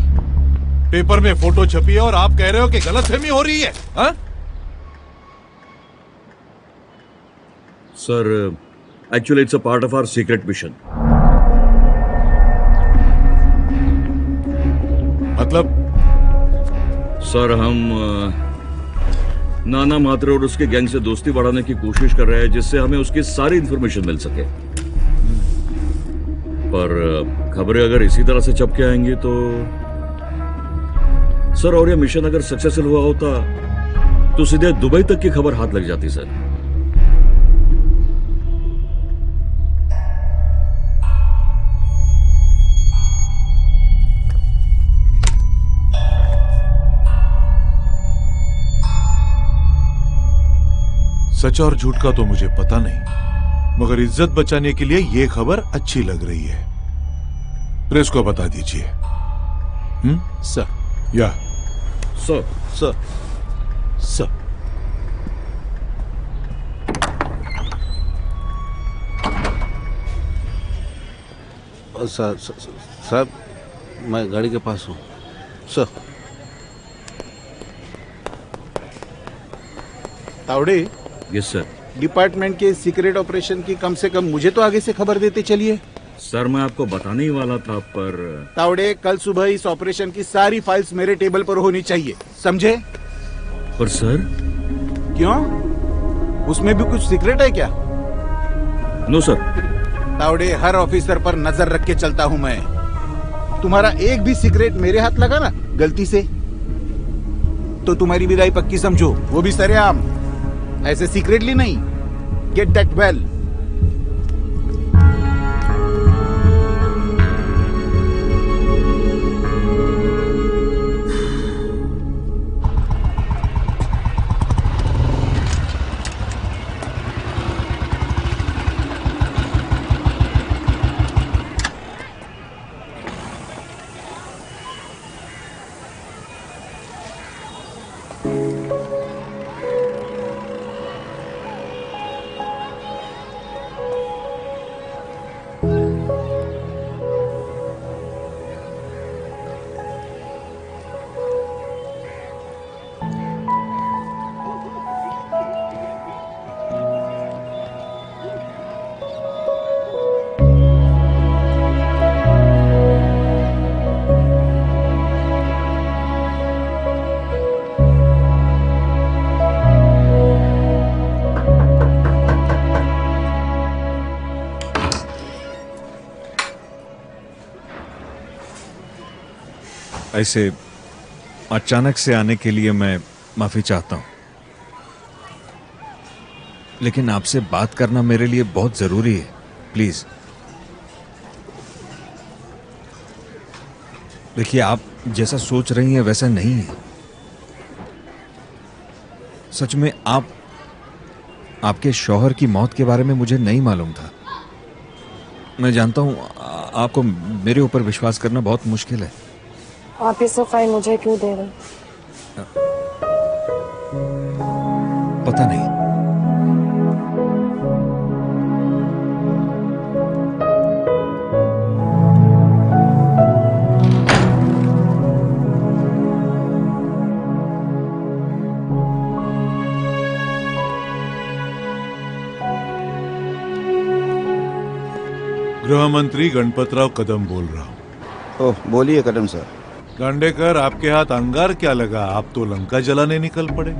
पेपर में फोटो छपी है और आप कह रहे हो कि गलतफहमी हो रही है? हा? Sir, actually it's a part of our secret mission. मतलब? सर, हम नाना मात्रे और उसके गैंग से दोस्ती बढ़ाने की कोशिश कर रहे हैं, जिससे हमें उसकी सारी इंफॉर्मेशन मिल सके। पर खबरें अगर इसी तरह से छप के आएंगी तो सर, और ये मिशन अगर सक्सेसफुल हुआ होता तो सीधे दुबई तक की खबर हाथ लग जाती सर। सच और झूठ का तो मुझे पता नहीं, मगर इज्जत बचाने के लिए ये खबर अच्छी लग रही है। प्रेस को बता दीजिए। सर। या सर। सर। सर। साहब, मैं गाड़ी के पास हूँ। Sir. Tawde. Yes sir. Department के सीक्रेट ऑपरेशन की कम से कम मुझे तो आगे से खबर देते चलिए। सर, मैं आपको बताने ही वाला था, पर तावड़े, कल सुबह इस ऑपरेशन की सारी फाइल्स मेरे टेबल पर होनी चाहिए, समझे? पर सर। क्यों? उसमें भी कुछ सीक्रेट है क्या? No sir. तावड़े, हर ऑफिसर पर नजर रख के चलता हूँ मैं। तुम्हारा एक भी सीक्रेट मेरे हाथ लगा ना गलती से, तो तुम्हारी विदाई पक्की समझो, वो भी सरेआम, ऐसे सीक्रेटली नहीं। Get that well. ऐसे अचानक से आने के लिए मैं माफी चाहता हूं, लेकिन आपसे बात करना मेरे लिए बहुत जरूरी है। प्लीज। देखिए, आप जैसा सोच रही हैं वैसा नहीं है। सच में आपके शौहर की मौत के बारे में मुझे नहीं मालूम था। मैं जानता हूं आपको मेरे ऊपर विश्वास करना बहुत मुश्किल है। आप ये सफाई मुझे क्यों दे रहे? पता नहीं। गृह मंत्री गणपतराव कदम बोल रहा हूँ। ओह, बोलिए कदम सर। गांडेकर, आपके हाथ अंगार क्या लगा? आप तो लंका जलाने निकल पड़े।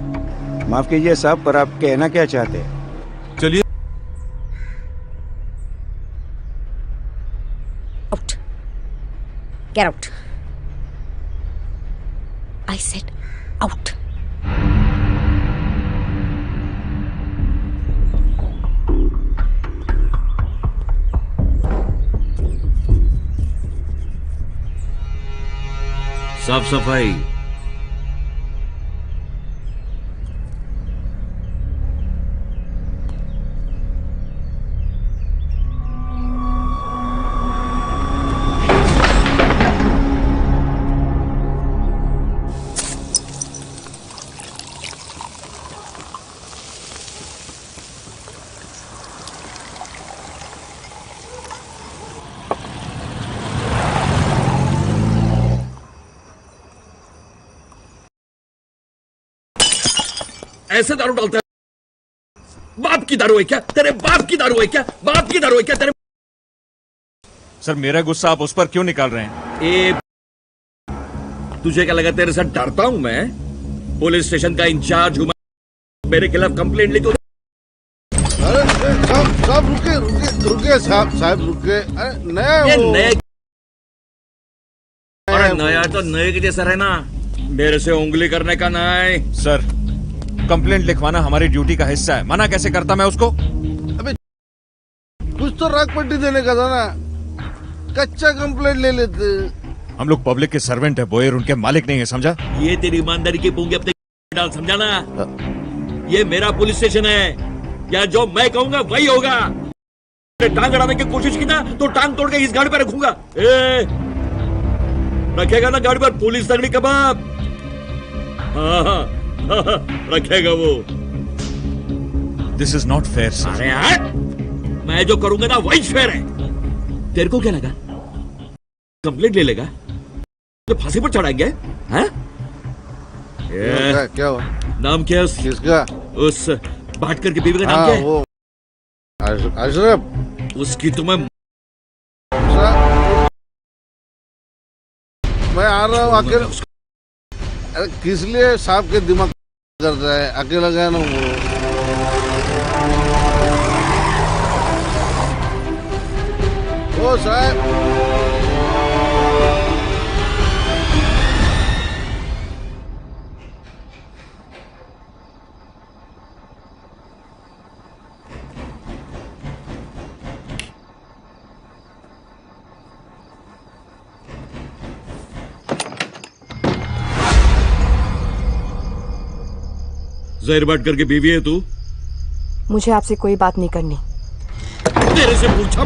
माफ कीजिए साहब, पर आप कहना क्या चाहते हैं? चलिए। Out. Get out. I said out. साफ सफाई। ऐसे दारू डालता है? बाप की दारू है क्या? तेरे बाप की दारू है क्या? बाप की दारू है क्या तेरे? सर मेरा गुस्सा आप उस पर क्यों निकाल रहे हैं? तुझे क्या लगा तेरे साथ डरता हूं मैं? पुलिस स्टेशन का इंचार्ज हूं मैं, मेरे खिलाफ कंप्लेंट लिखो। अरे साहब रुके साहब रुके। अरे नया तो नए के जैसा रहना, मेरे से उंगली करने का नहीं। सर कंप्लेंट लिखवाना हमारी ड्यूटी का हिस्सा है, मना कैसे करता मैं उसको? अबे कुछ तो राग पट्टी देने का था ना, कच्चा कंप्लेंट ले लेते। हम लोग पब्लिक के सर्वेंट है बोयर, उनके मालिक नहीं है, समझा? ये तेरी ईमानदारी की पूंगी अपने डाल, समझा ना? ये मेरा पुलिस स्टेशन है, या जो मैं कहूंगा वही होगा। टांग अड़ाने की कोशिश की ना तो टांग तोड़ के इस गाड़ी पर रखूंगा। रखेगा ना गाड़ी पर पुलिस तगड़ी कबाब? हाँ रखेगा वो। This is not fair sir. अरे यार मैं जो करूंगा ना वही फेयर है। तेरे को क्या लगा कंप्लेंट ले लेगा तो फांसी पर चढ़ाएंगे? हैं? क्या हुआ? नाम क्या है किसका? उस भाटकर की बीवी का नाम क्या है? वो अशरफ। उसकी तो मैं आ रहा हूँ अकेले। अरे किस लिए साहब के दिमाग कर रहा है? अकेला गया ना वो साहब। जहीर भाटकर की बीवी है तू? मुझे आपसे कोई बात नहीं करनी। तेरे से पूछा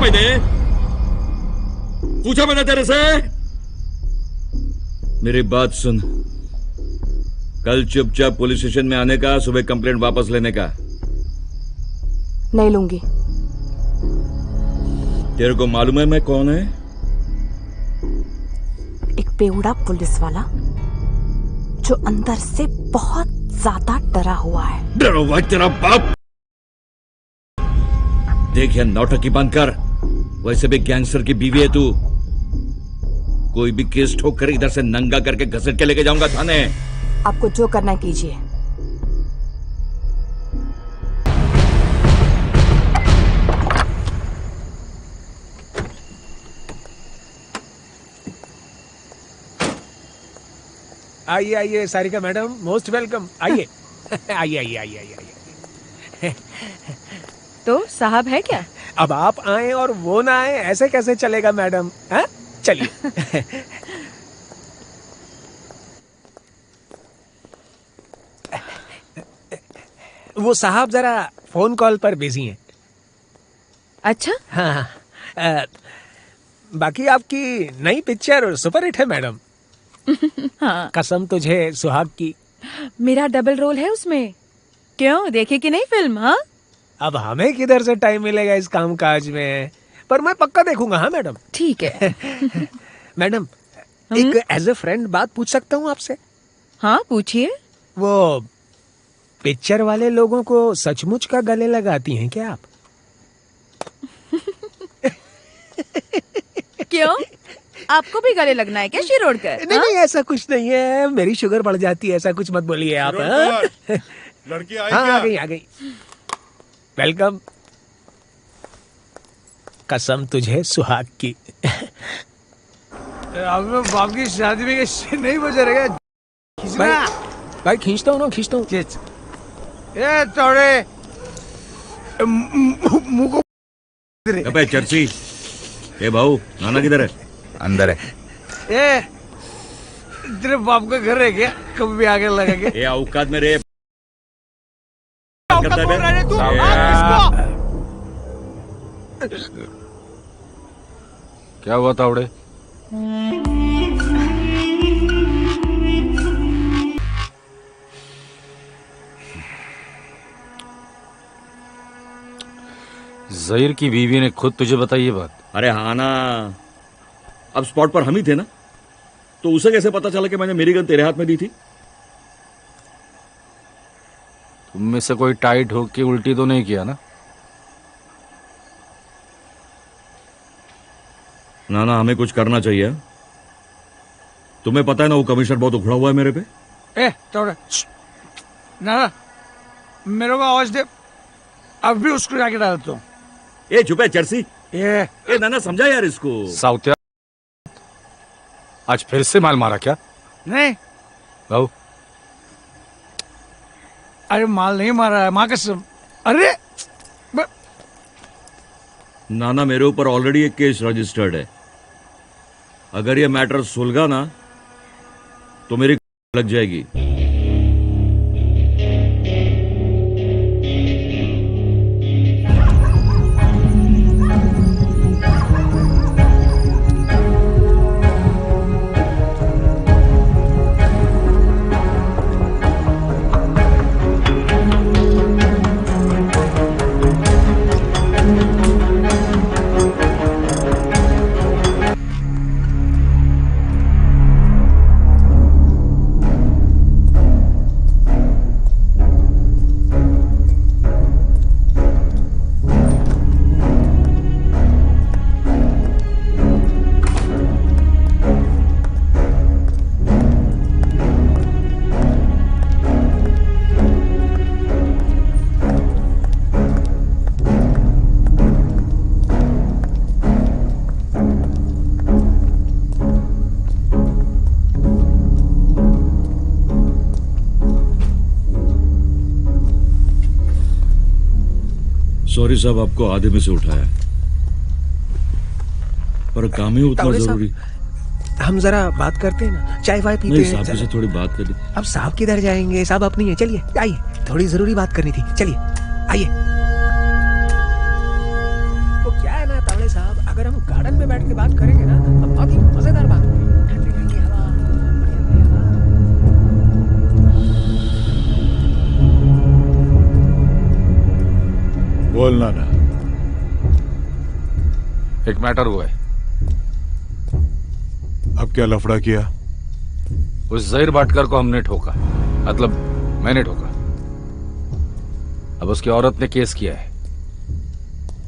मैंने तेरे से। मेरी बात सुन, कल चुपचाप पुलिस स्टेशन में आने का, सुबह कंप्लेंट वापस लेने का। नहीं लूंगी। तेरे को मालूम है मैं कौन है? एक बेवड़ा पुलिस वाला जो अंदर से बहुत ज्यादा डरा हुआ है। डरा हुआ है तेरा बाप। देखिए नौटंकी बंद कर, वैसे भी गैंगस्टर की बीवी है तू। कोई भी केस ठोक कर इधर से नंगा करके घसीट के लेके जाऊंगा थाने। आपको जो करना है कीजिए। आइए आइए सारिका मैडम, मोस्ट वेलकम। आइए आइए आइए आइए आइए। तो साहब है क्या? अब आप आए और वो ना आए, ऐसे कैसे चलेगा मैडम? हाँ चलिए। वो साहब जरा फोन कॉल पर बिजी हैं। अच्छा हाँ। बाकी आपकी नई पिक्चर सुपर हिट है मैडम। हाँ। कसम तुझे सुहाग की। मेरा डबल रोल है उसमें। क्यों, देखे कि नहीं फिल्म? हाँ अब हमें किधर से टाइम मिलेगा इस काम काज में, पर मैं पक्का देखूंगा। हाँ मैडम। ठीक है। मैडम एक एज ए फ्रेंड बात पूछ सकता हूँ आपसे? हाँ पूछिए। वो पिक्चर वाले लोगों को सचमुच का गले लगाती हैं क्या आप? क्यों, आपको भी गले लगना है क्या शिरोडकर? नहीं ऐसा कुछ नहीं है, मेरी शुगर बढ़ जाती है, ऐसा कुछ मत बोलिए आप। लड़की आई हाँ क्या? आ गई। वेलकम। कसम तुझे सुहाग की। अब बाप की शादी में नहीं बजा रहेगा। भाई खींचता हूँ ना, खींचता हूँ। ये थोड़े मुंह को अबे चर्ची। ए भाऊ, नाना किधर है? अंदर है। ए तेरे बाप का घर है क्या? कभी भी आगे लगेंगे। ये औकात में रे औकात बोल रहा है तू? क्या हुआ तावड़े? जहीर की बीवी ने खुद तुझे बताई ये बात? अरे हाँ ना, अब स्पॉट पर हम ही थे ना, तो उसे कैसे पता चला कि मैंने मेरी गन तेरे हाथ में दी थी? तुम में से कोई टाइट हो के उल्टी तो नहीं किया ना? ना हमें कुछ करना चाहिए। तुम्हें पता है ना वो कमिश्नर बहुत उखड़ा हुआ है मेरे पे। थोड़ा ना मेरे को आवाज दे, अब भी उसको जाके डालता हूँ। ए चुप है चर्सी। ए नाना समझा यार इसको। साउथिया आज फिर से माल मारा क्या? नहीं बाबू, अरे माल नहीं मारा है, माँ कसम। अरे नाना मेरे ऊपर ऑलरेडी एक केस रजिस्टर्ड है। अगर ये मैटर सुलगा ना तो मेरी लग जाएगी। सॉरी साहब, आपको आधे में से उठाया, पर काम ही उतना जरूरी। हम जरा बात करते हैं ना, चाय वाय पीते हैं। साहब से थोड़ी बात करनी। अब साहब किधर जाएंगे? साहब अपनी है, चलिए आइए, थोड़ी जरूरी बात करनी थी, चलिए आइए। तो क्या है ना तावड़े साहब, अगर हम गार्डन में बैठ के बात करेंगे ना तो बहुत ही मजेदार बात होगी। ठंडी ठंडी हवा, बोलना ना। एक मैटर हुआ है। अब क्या लफड़ा किया? उस जहीर भाटकर को हमने ठोका, मतलब मैंने ठोका। अब उसकी औरत ने केस किया है।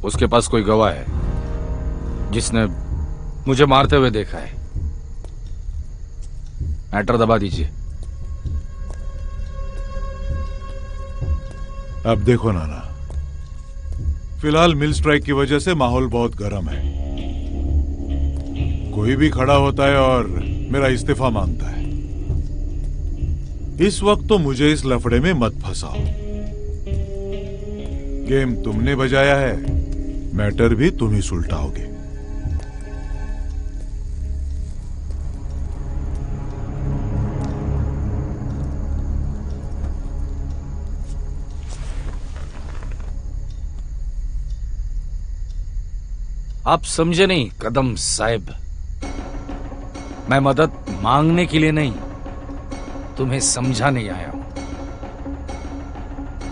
उसके पास कोई गवाह है जिसने मुझे मारते हुए देखा है। मैटर दबा दीजिए। अब देखो नाना, फिलहाल मिल स्ट्राइक की वजह से माहौल बहुत गर्म है। कोई भी खड़ा होता है और मेरा इस्तीफा मांगता है। इस वक्त तो मुझे इस लफड़े में मत फंसाओ। गेम तुमने बजाया है, मैटर भी तुम ही सुलटाओगे। आप समझे नहीं कदम साहब, मैं मदद मांगने के लिए नहीं, तुम्हें समझा नहीं आया हूं।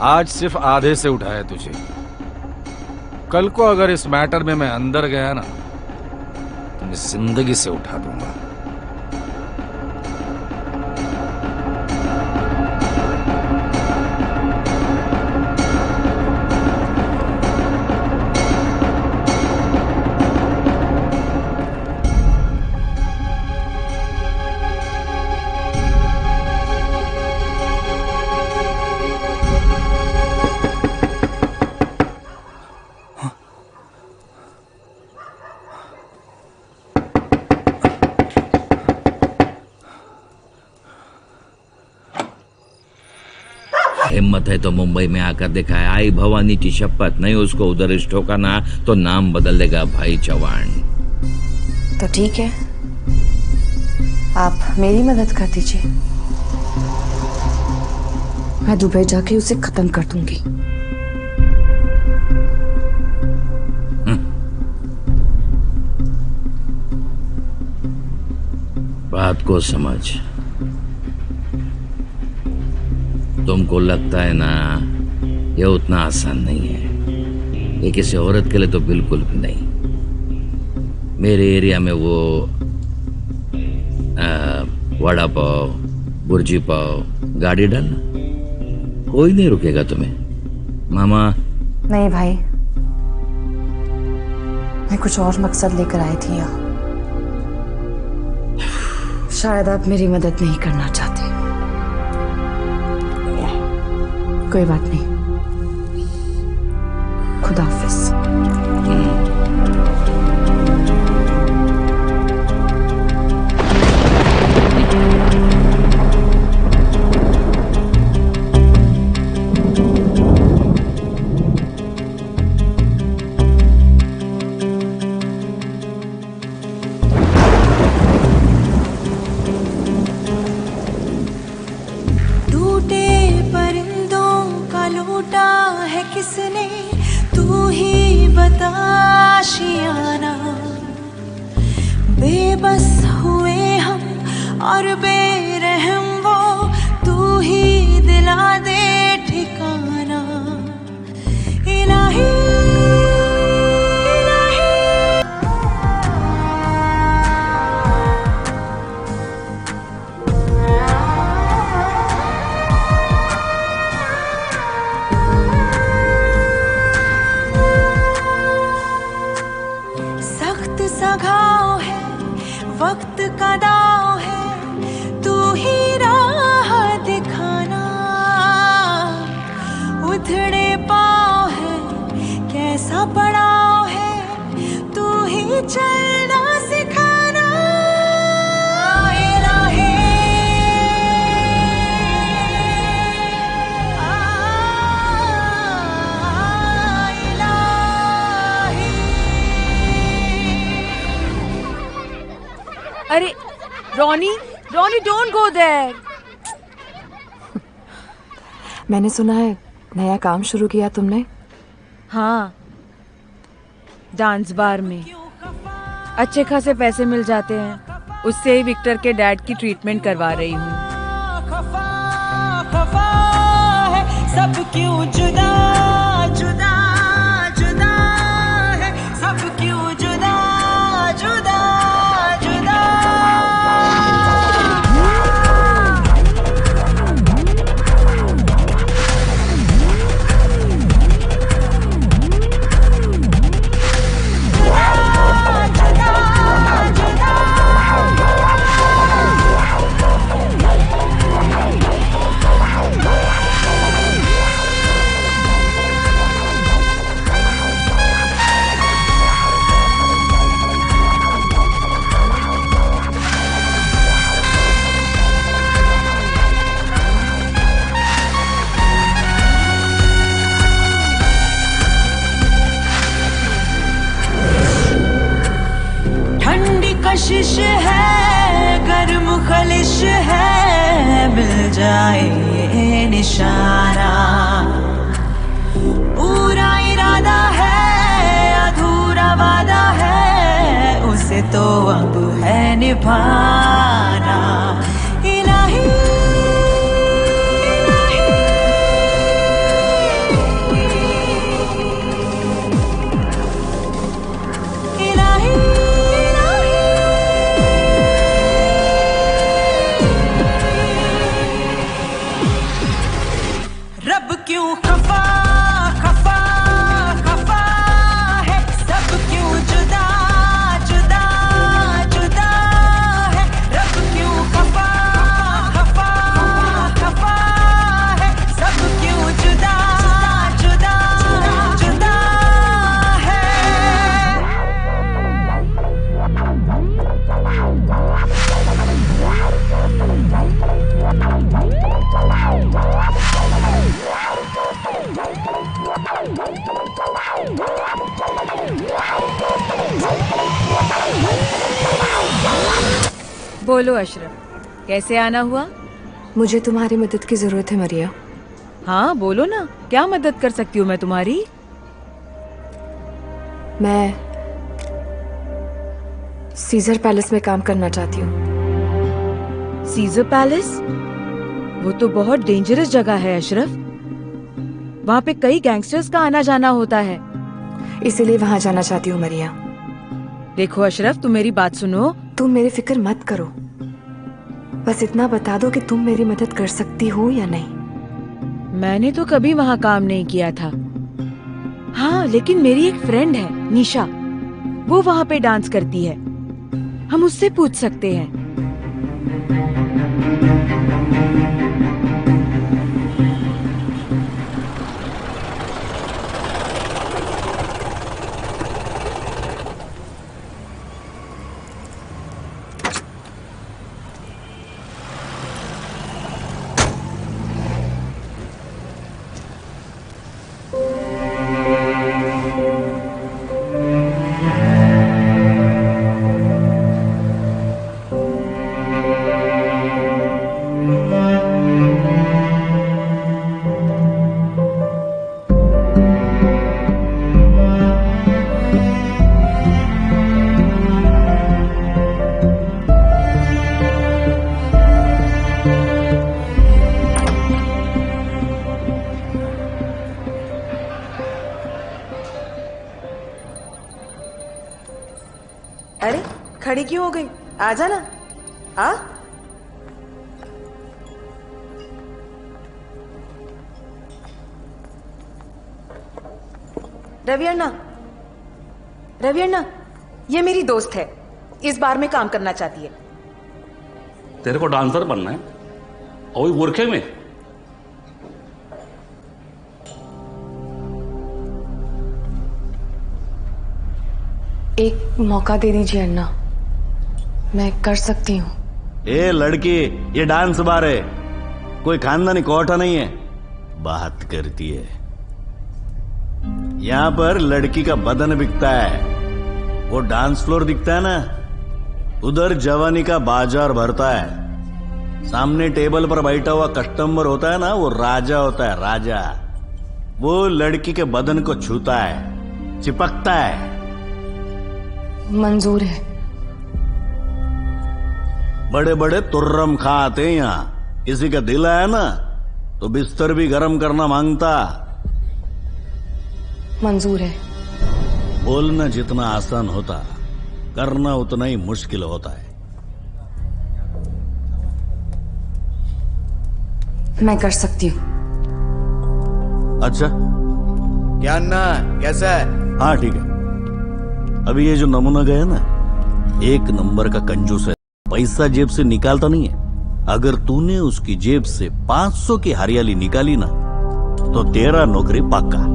आज सिर्फ आधे से उठाया तुझे। कल को अगर इस मैटर में मैं अंदर गया ना तो मैं जिंदगी से उठा दूंगा। हिम्मत है तो मुंबई में आकर दिखाए। आई भवानी की शपथ, नहीं उसको उधर ठोका ना तो नाम बदल देगा भाई चौहान। तो ठीक है, आप मेरी मदद कर दीजिए, मैं दुबई जाके उसे खत्म कर दूंगी। बात को समझ। तुमको लगता है ना ये उतना आसान नहीं है, ये किसी औरत के लिए तो बिल्कुल भी नहीं। मेरे एरिया में वो वड़ा पाव, बुर्जी पाव, गाड़ी डालना, कोई नहीं रुकेगा तुम्हें। मामा नहीं भाई, मैं कुछ और मकसद लेकर आई थी यहाँ। शायद आप मेरी मदद नहीं करना चाहते। कोई बात नहीं, खुदा हाफिज। किसने तू ही बता शियाना, बेबस हुए हम और बेरहम वो, तू ही दिला दे ठिकाना। इलाही घाव है, वक्त का दाव है, तू ही राह दिखाना। उधड़े पाँव है, कैसा पड़ाव है, तू ही चलना सिखाना। इलाही अरे Ronnie, Ronnie don't go there. मैंने सुना है नया काम शुरू किया तुमने। हाँ, डांस बार में अच्छे खासे पैसे मिल जाते हैं, उससे ही विक्टर के डैड की ट्रीटमेंट करवा रही हूँ। सब क्यों जुदा जुदा जुदा है, सब क्यों जुदा जुदा जुदा। कशिश है, गर्म खलिश है, मिल जाए ये निशाना। पूरा इरादा है, अधूरा वादा है, उसे तो अब है निभाना। इलाही रब क्यों खफा खफा खफा है, सब क्यों जुदा जुदा जुदा है। बोलो अशरफ, कैसे आना हुआ? मुझे तुम्हारी मदद की जरूरत है मरिया। हाँ बोलो ना, क्या मदद कर सकती हूँ मैं तुम्हारी? मैं सीजर पैलेस में काम करना चाहती हूँ। Caesar palace? वो तो बहुत डेंजरस जगह है अशरफ। वहाँ पे कई गैंगस्टर्स का आना जाना होता है। इसीलिए वहाँ जाना चाहती हूँ मरिया। देखो अशरफ, तुम मेरी बात सुनो। तुम मेरी फिक्र मत करो, बस इतना बता दो कि तुम मेरी मदद कर सकती हो या नहीं। मैंने तो कभी वहाँ काम नहीं किया था। हाँ, लेकिन मेरी एक फ्रेंड है निशा, वो वहाँ पे डांस करती है, हम उससे पूछ सकते हैं। अरे खड़ी क्यों हो गई? आ जाना। आ रवि अन्ना, रवि अन्ना, ये मेरी दोस्त है, इस बार में काम करना चाहती है। तेरे को डांसर बनना है और वही बुरखे में? एक मौका दे दीजिए अन्ना, मैं कर सकती हूँ। ए लड़की, ये डांस बार है, कोई खानदानी कोठा नहीं है। बात करती है। यहाँ पर लड़की का बदन बिकता है, वो डांस फ्लोर दिखता है ना, उधर जवानी का बाजार भरता है। सामने टेबल पर बैठा हुआ कस्टमर होता है ना, वो राजा होता है, राजा। वो लड़की के बदन को छूता है, चिपकता है। मंजूर है। बड़े बड़े तुर्रम खा आते हैं यहाँ, किसी का दिल आया ना तो बिस्तर भी गर्म करना मांगता। मंजूर है। बोलना जितना आसान होता, करना उतना ही मुश्किल होता है। मैं कर सकती हूँ। अच्छा क्या अन्ना, कैसा है? हाँ ठीक है। अभी ये जो नमूना गया ना, एक नंबर का कंजूस है, पैसा जेब से निकालता नहीं है। अगर तूने उसकी जेब से 500 की हरियाली निकाली ना, तो तेरा नौकरी पक्का।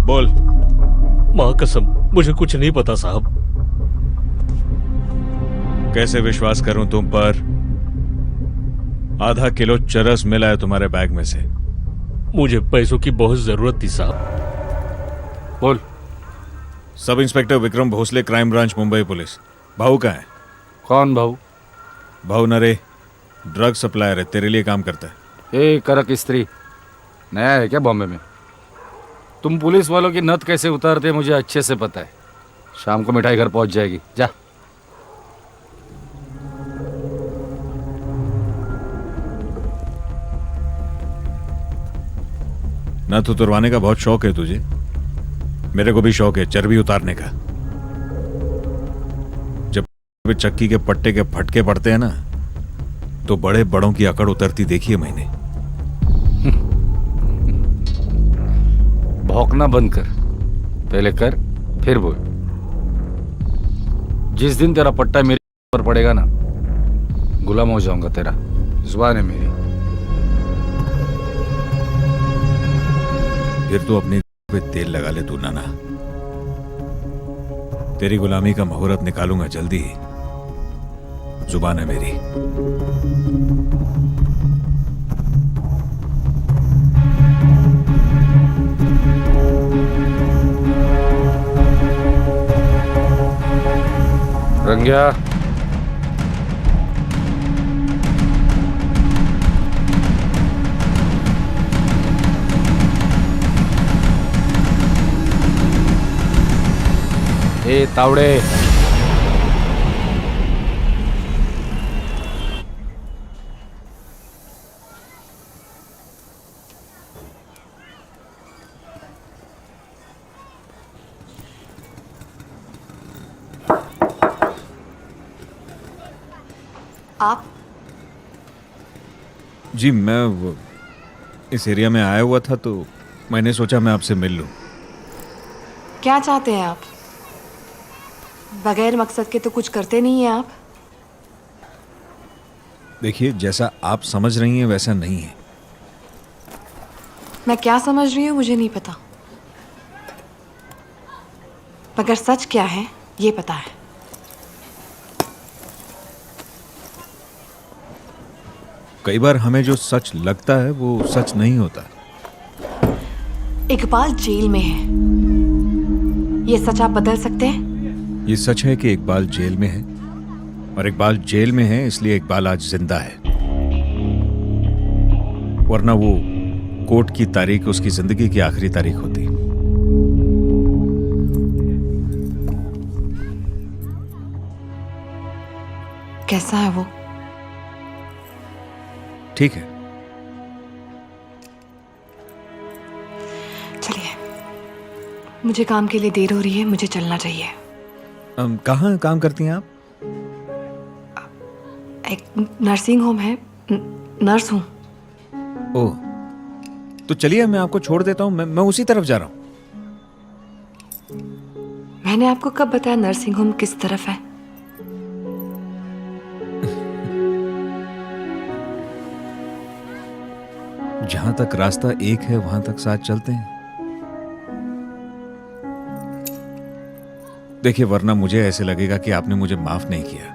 बोल। मां कसम, मुझे कुछ नहीं पता साहब। कैसे विश्वास करूं तुम पर? आधा किलो चरस मिला है तुम्हारे बैग में से। मुझे पैसों की बहुत जरूरत थी साहब। बोल। सब inspector Vikram Bhosle, crime branch, Mumbai police. भाऊ कहाँ है? कौन भाऊ? भाऊ नरे, ड्रग सप्लायर है, तेरे लिए काम करता है। ए करक स्त्री, नया है क्या बॉम्बे में? तुम पुलिस वालों की नथ कैसे उतारते मुझे अच्छे से पता है। शाम को मिठाई घर पहुंच जाएगी, जा। नथ उतरवाने का बहुत शौक है तुझे? मेरे को भी शौक है चर्बी उतारने का। जब चक्की के पट्टे के फटके पड़ते हैं ना, तो बड़े बड़ों की अकड़ उतरती देखी है मैंने। भौंकना बंद कर, पहले कर फिर बोल। जिस दिन तेरा पट्टा मेरे पर पड़ेगा ना, गुलाम हो जाऊंगा तेरा। जुबान है मेरी। फिर तो अपने पे तेल लगा ले तू नाना। तेरी गुलामी का मुहूर्त निकालूंगा जल्दी ही। जुबान है मेरी। रंग्या, ए तावड़े, आप? जी मैं इस एरिया में आया हुआ था तो मैंने सोचा मैं आपसे मिल लूं। क्या चाहते हैं आप? बगैर मकसद के तो कुछ करते नहीं हैं आप। देखिए, जैसा आप समझ रही हैं वैसा नहीं है। मैं क्या समझ रही हूँ मुझे नहीं पता, मगर सच क्या है ये पता है। कई बार हमें जो सच लगता है वो सच नहीं होता। इकबाल जेल में है, ये सच आप बदल सकते हैं? ये सच है कि इकबाल जेल में है, और इकबाल जेल में है इसलिए इकबाल आज जिंदा है, वरना वो कोर्ट की तारीख उसकी जिंदगी की आखिरी तारीख होती। कैसा है वो? ठीक है। चलिए, मुझे काम के लिए देर हो रही है, मुझे चलना चाहिए। कहाँ काम करती हैं आप? एक नर्सिंग होम है, नर्स हूँ। ओह, तो चलिए मैं आपको छोड़ देता हूँ, मैं उसी तरफ जा रहा हूँ। मैंने आपको कब बताया नर्सिंग होम किस तरफ है? जहां तक रास्ता एक है वहां तक साथ चलते हैं। देखिए, वरना मुझे ऐसे लगेगा कि आपने मुझे माफ नहीं किया।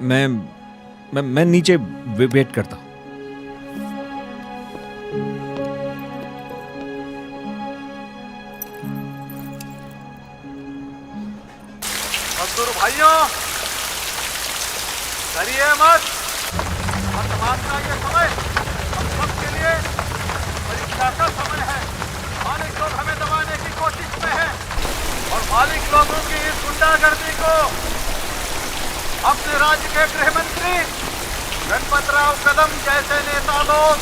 मैं नीचे वेट करता हूं। मजदूर भाइयों, डरिए मत। वर्तमान का ये समय हम सब के लिए परीक्षा का समय है। मालिक लोग हमें दबाने की कोशिश में हैं और मालिक लोगों की इस गुंडागर्दी को अपने राज्य के गृह मंत्री गणपतराव कदम जैसे नेता लोग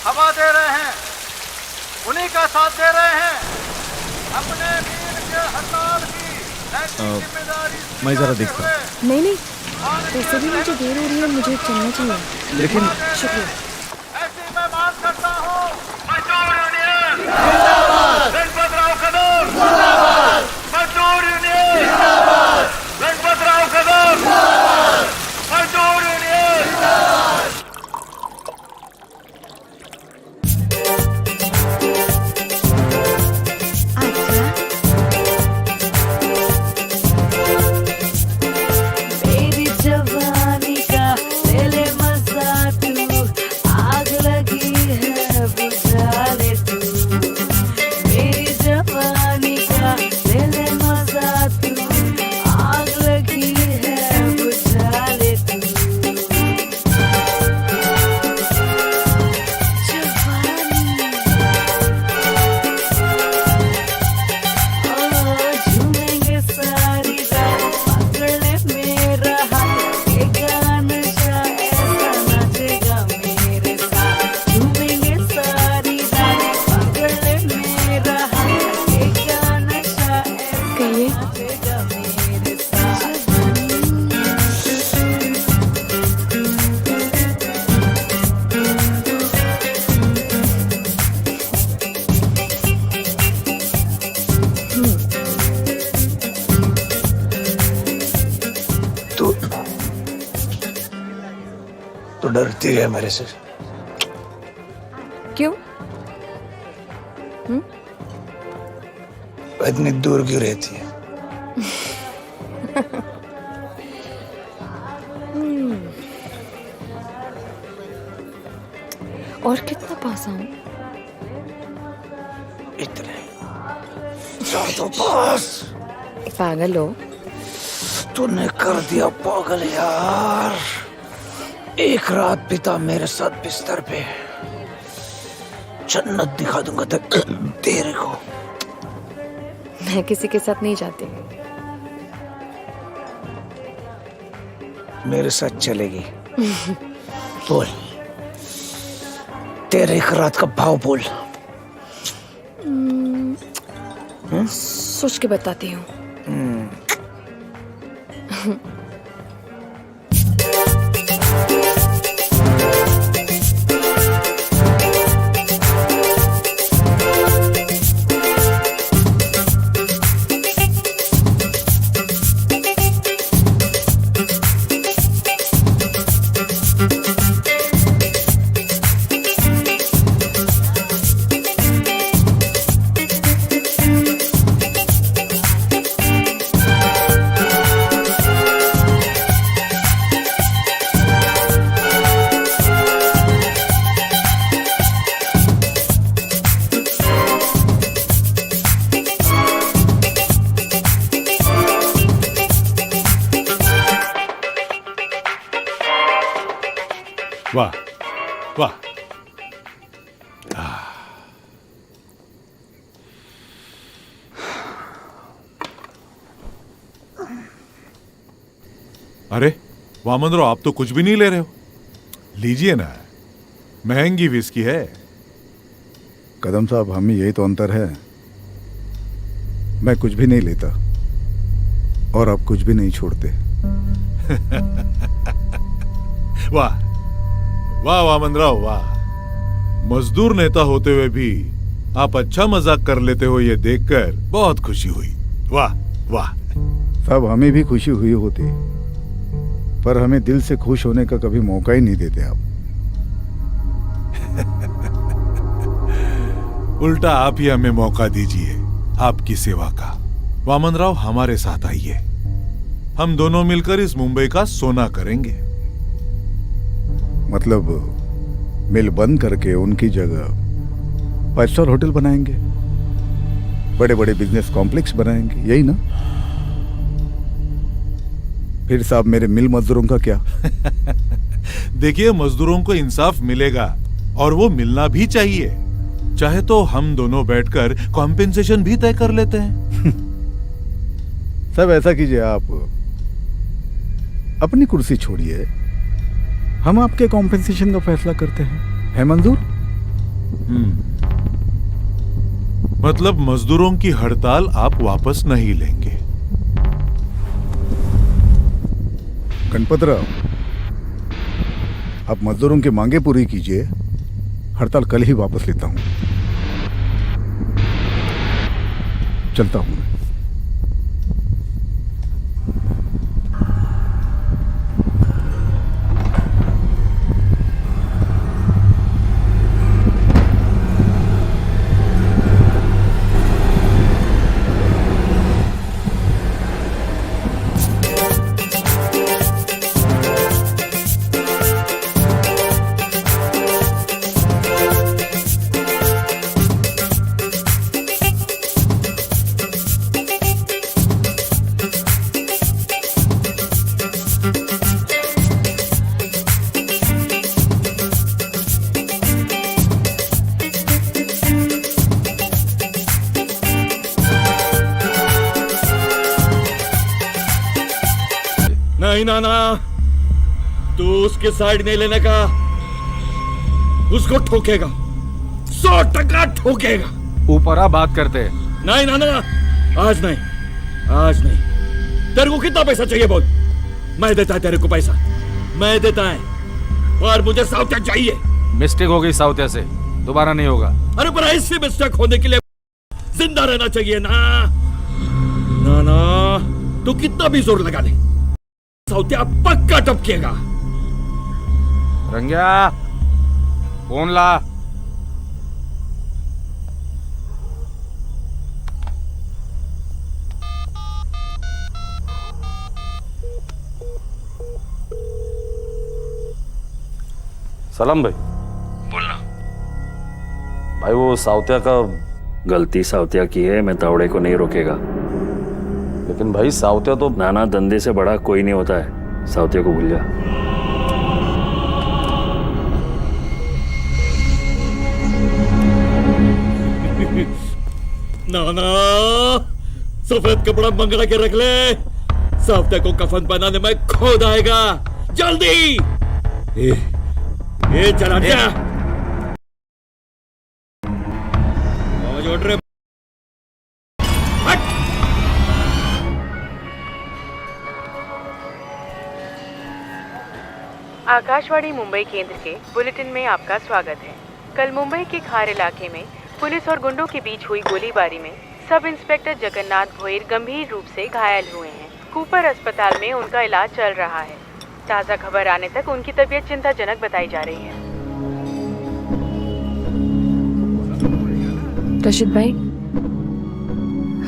हवा दे रहे हैं, उन्हीं का साथ दे रहे हैं। अपने वीर के हड़ताल की जिम्मेदारी मैं जरा देखता हूँ। नहीं, वैसे भी मुझे देर हो रही है, मुझे चलना चाहिए। लेकिन शुक्रिया। ऐसी मैं बात करता हूँ। मजदूर यूनियन जिंदाबाद, गणपतराव कदम जिंदाबाद, मजदूर यूनियन जिंदाबाद, गणपतराव कदम जिंदाबाद, मजदूर यूनियन जिंदाबाद। मेरी जवानी का ले ले मजा तू, आग लगी है बुझा ले तू। मेरी जवानी का ले ले मजा तू, आग लगी है बुझा ले तू। झूमेंगे सारी रात, पकड़ ले मेरा हाथ, ये गाना ऐसा नाचेगा मेरे साथ। झूमेंगे सारी रात, पकड़ ले मेरा हाथ, ये गाना ऐसा नाचेगा मेरे साथ। तो डरती है मेरे से। क्यों? इतनी दूर क्यों रहती है? और कितना पास आऊं? इतने तो पास। पागल हो? तूने कर दिया पागल यार। एक रात बिता मेरे साथ बिस्तर पे, जन्नत दिखा दूंगा तेरे को। मैं किसी के साथ नहीं जाती। मेरे साथ चलेगी? बोल, तेरे एक रात का भाव बोल। सोच के बताती हूँ। वाह वाह। अरे वामनराव, आप तो कुछ भी नहीं ले रहे हो। लीजिए ना, महंगी विस्की है। कदम साहब, हम में यही तो अंतर है। मैं कुछ भी नहीं लेता और आप कुछ भी नहीं छोड़ते। वाह वाह वामनराव वाह। मजदूर नेता होते हुए भी आप अच्छा मजाक कर लेते हो, ये देखकर बहुत खुशी हुई। वाह वाह। साहब, हमें भी खुशी हुई होती, पर हमें दिल से खुश होने का कभी मौका ही नहीं देते आप। उल्टा आप ही हमें मौका दीजिए आपकी सेवा का। वामनराव, हमारे साथ आइए, हम दोनों मिलकर इस मुंबई का सोना करेंगे। मतलब मिल बंद करके उनकी जगह 5 स्टार होटल बनाएंगे, बड़े बड़े बिजनेस कॉम्प्लेक्स बनाएंगे, यही ना? फिर साहब, मेरे मिल मजदूरों का क्या? देखिए, मजदूरों को इंसाफ मिलेगा और वो मिलना भी चाहिए। चाहे तो हम दोनों बैठकर कॉम्पेंसेशन भी तय कर लेते हैं। सब ऐसा कीजिए, आप अपनी कुर्सी छोड़िए, हम आपके कॉम्पेंसेशन का फैसला करते हैं। है मंजूर? मतलब मजदूरों की हड़ताल आप वापस नहीं लेंगे? गणपतराव, आप मजदूरों की मांगे पूरी कीजिए, हड़ताल कल ही वापस लेता हूं। चलता हूं। नहीं नाना, तू उसके साइड नहीं लेने का। उसको ठोकेगा, 100% ठोकेगा। ऊपर आ, बात करते। नहीं नाना, आज नहीं, आज नहीं। तेरे को कितना पैसा चाहिए बोल, मैं देता है तेरे को पैसा, मैं देता है, पर मुझे साउथिया चाहिए। मिस्टेक हो गई साउथिया से, दोबारा नहीं होगा। अरे पर ऐसी मिस्टेक होने के लिए जिंदा रहना चाहिए ना। नाना, तू कितना भी जोर लगा ले, साउथिया पक्का टपकेगा। रंग्या, फोन ला। सलाम भाई। बोलना। भाई वो साउतिया का गलती साउतिया की है, मैं तावड़े को नहीं रोकेगा। लेकिन भाई साउतिया तो नाना धंधे से बड़ा कोई नहीं होता है, साउतिया को भूल जा। नाना सफेद कपड़ा मंगला के रख ले, साउतिया को कफन बनाने में खोद आएगा। जल्दी ये चला जा। आवाज उठ रहे। आकाशवाणी मुंबई केंद्र के बुलेटिन में आपका स्वागत है। कल मुंबई के खार इलाके में पुलिस और गुंडों के बीच हुई गोलीबारी में सब इंस्पेक्टर जगन्नाथ भोईर गंभीर रूप से घायल हुए हैं। कूपर अस्पताल में उनका इलाज चल रहा है। ताज़ा खबर आने तक उनकी तबीयत चिंताजनक बताई जा रही है। रशीद भाई,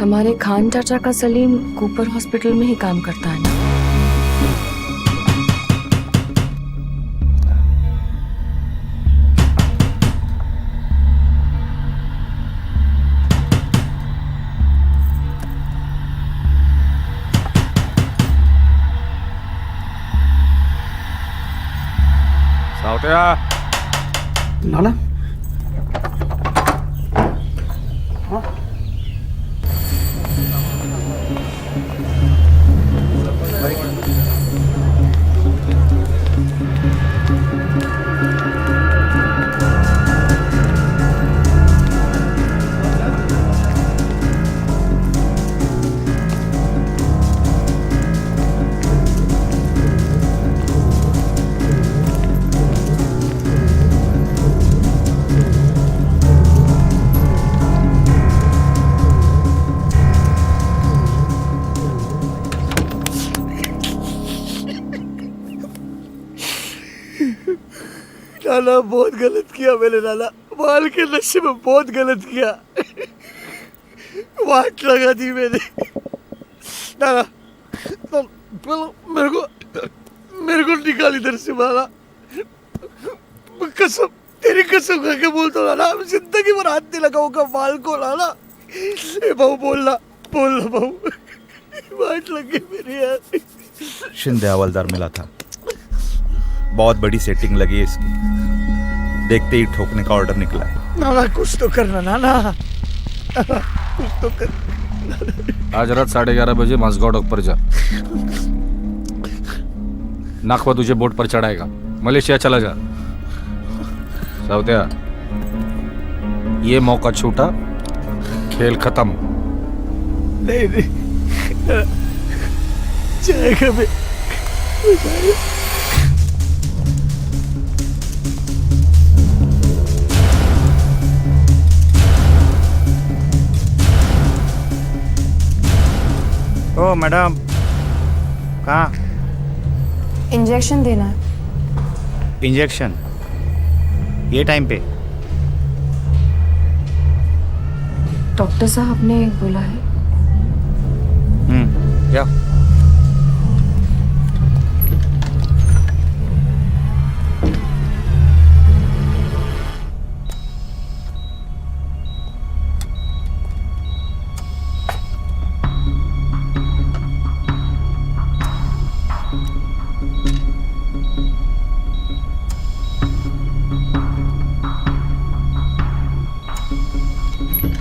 हमारे खान चाचा का सलीम कूपर हॉस्पिटल में ही काम करता है ना? साउतिया। नाना नाना बहुत गलत किया मैंने, नाना माल के नशे में बहुत गलत किया। वाट लगा दी मैंने। नाना मेरे को निकाल इधर से माला। कसम, तेरी कसम खा के बोलता हूँ नाना, जिंदगी भर हाथ नहीं लगाऊंगा माल को। नाना बहू बोलना बहू, वाट लग गई मेरी यार। शिंदे हवलदार मिला था, बहुत बड़ी सेटिंग लगी है इसकी, देखते ही ठोकने का ऑर्डर निकला है। नाना कुछ तो करना, नाना कुछ तो कर। आज रात 11:30 बजे मासगांव डॉक पर जा। नाखवा तुझे बोट पर चढ़ाएगा, मलेशिया चला जा। साउतिया, ये मौका छूटा, खेल खत्म। नहीं जाएगा मैं। ओ मैडम, कहाँ? इंजेक्शन देना है। इंजेक्शन ये टाइम पे? डॉक्टर साहब ने बोला है। क्या?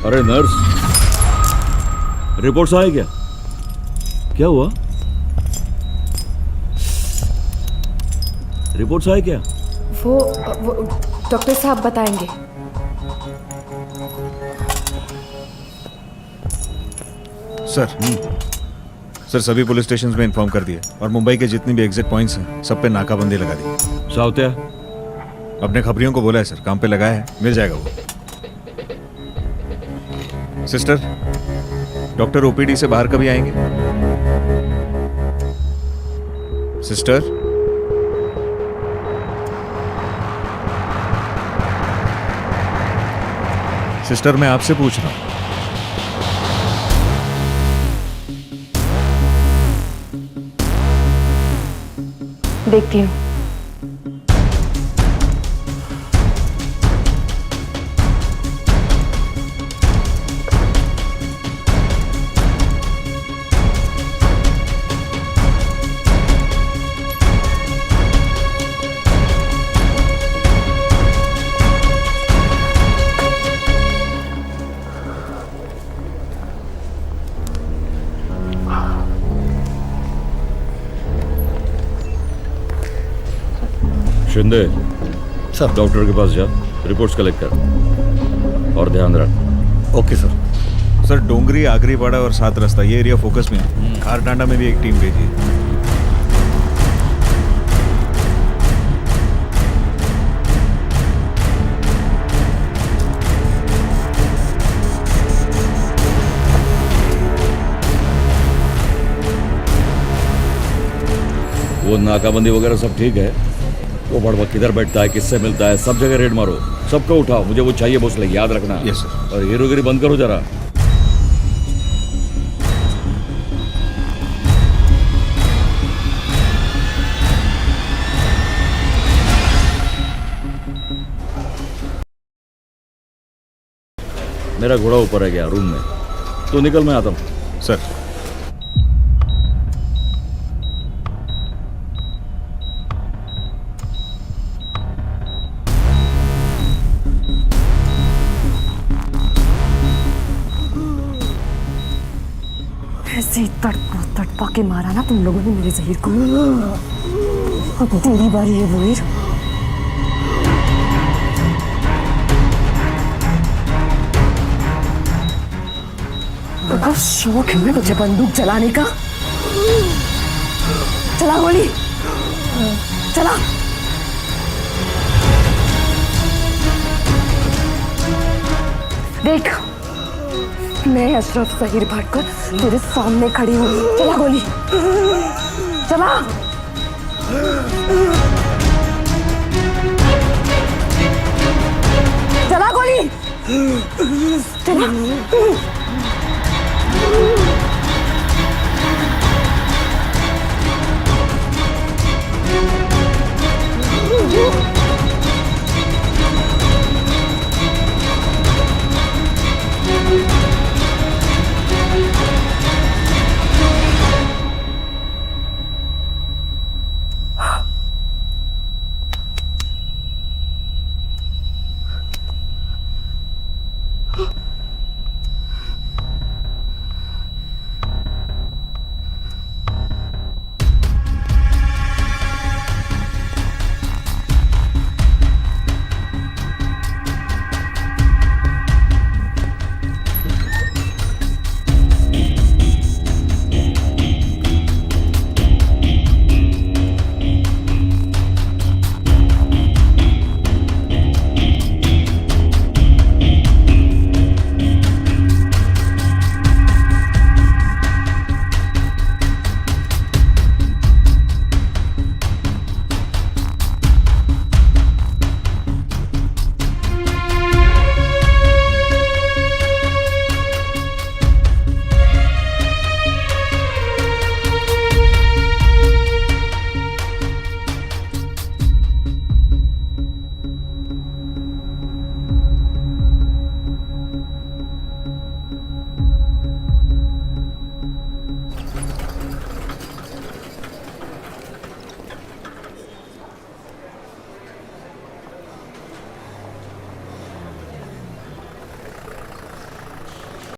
अरे नर्स, रिपोर्ट्स आए क्या? क्या हुआ? रिपोर्ट्स आए क्या? वो डॉक्टर साहब बताएंगे। सर सभी पुलिस स्टेशंस में इन्फॉर्म कर दिए और मुंबई के जितने भी एग्जिट पॉइंट्स हैं सब पे नाकाबंदी लगा दी। साउतिया अपने खबरियों को बोला है सर, काम पे लगाया है, मिल जाएगा वो। सिस्टर, डॉक्टर ओपीडी से बाहर कभी आएंगे? सिस्टर, सिस्टर मैं आपसे पूछ रहा हूं। देखती हूँ। शिंदे सर, डॉक्टर के पास जा, रिपोर्ट्स कलेक्ट कर और ध्यान रख। Okay sir. सर डोंगरी, आगरीपाड़ा और 7 रास्ता ये एरिया फोकस में है। खारटांडा में भी एक टीम भेजी है। वो नाकाबंदी वगैरह सब ठीक है? वो बड़वा किधर बैठता है, किससे मिलता है, सब जगह रेड मारो, सबको उठाओ, मुझे वो चाहिए भोसले, याद रखना। Yes sir. और हीरोगिरी बंद करो जरा। मेरा घोड़ा ऊपर है गया रूम में, तो निकल, मैं आता हूँ। सर ऐसे ही तड़पा के मारा ना तुम लोगों ने मेरे जहीर को। अब तेरी बारी है वहीर। बड़ा शौक है तुझे बंदूक चलाने का। चला गोली, चला। देख, मैं अशरफ जहीर भाटकर तेरे सामने खड़ी हूँ। चला गोली, चला। चला गोली, चला।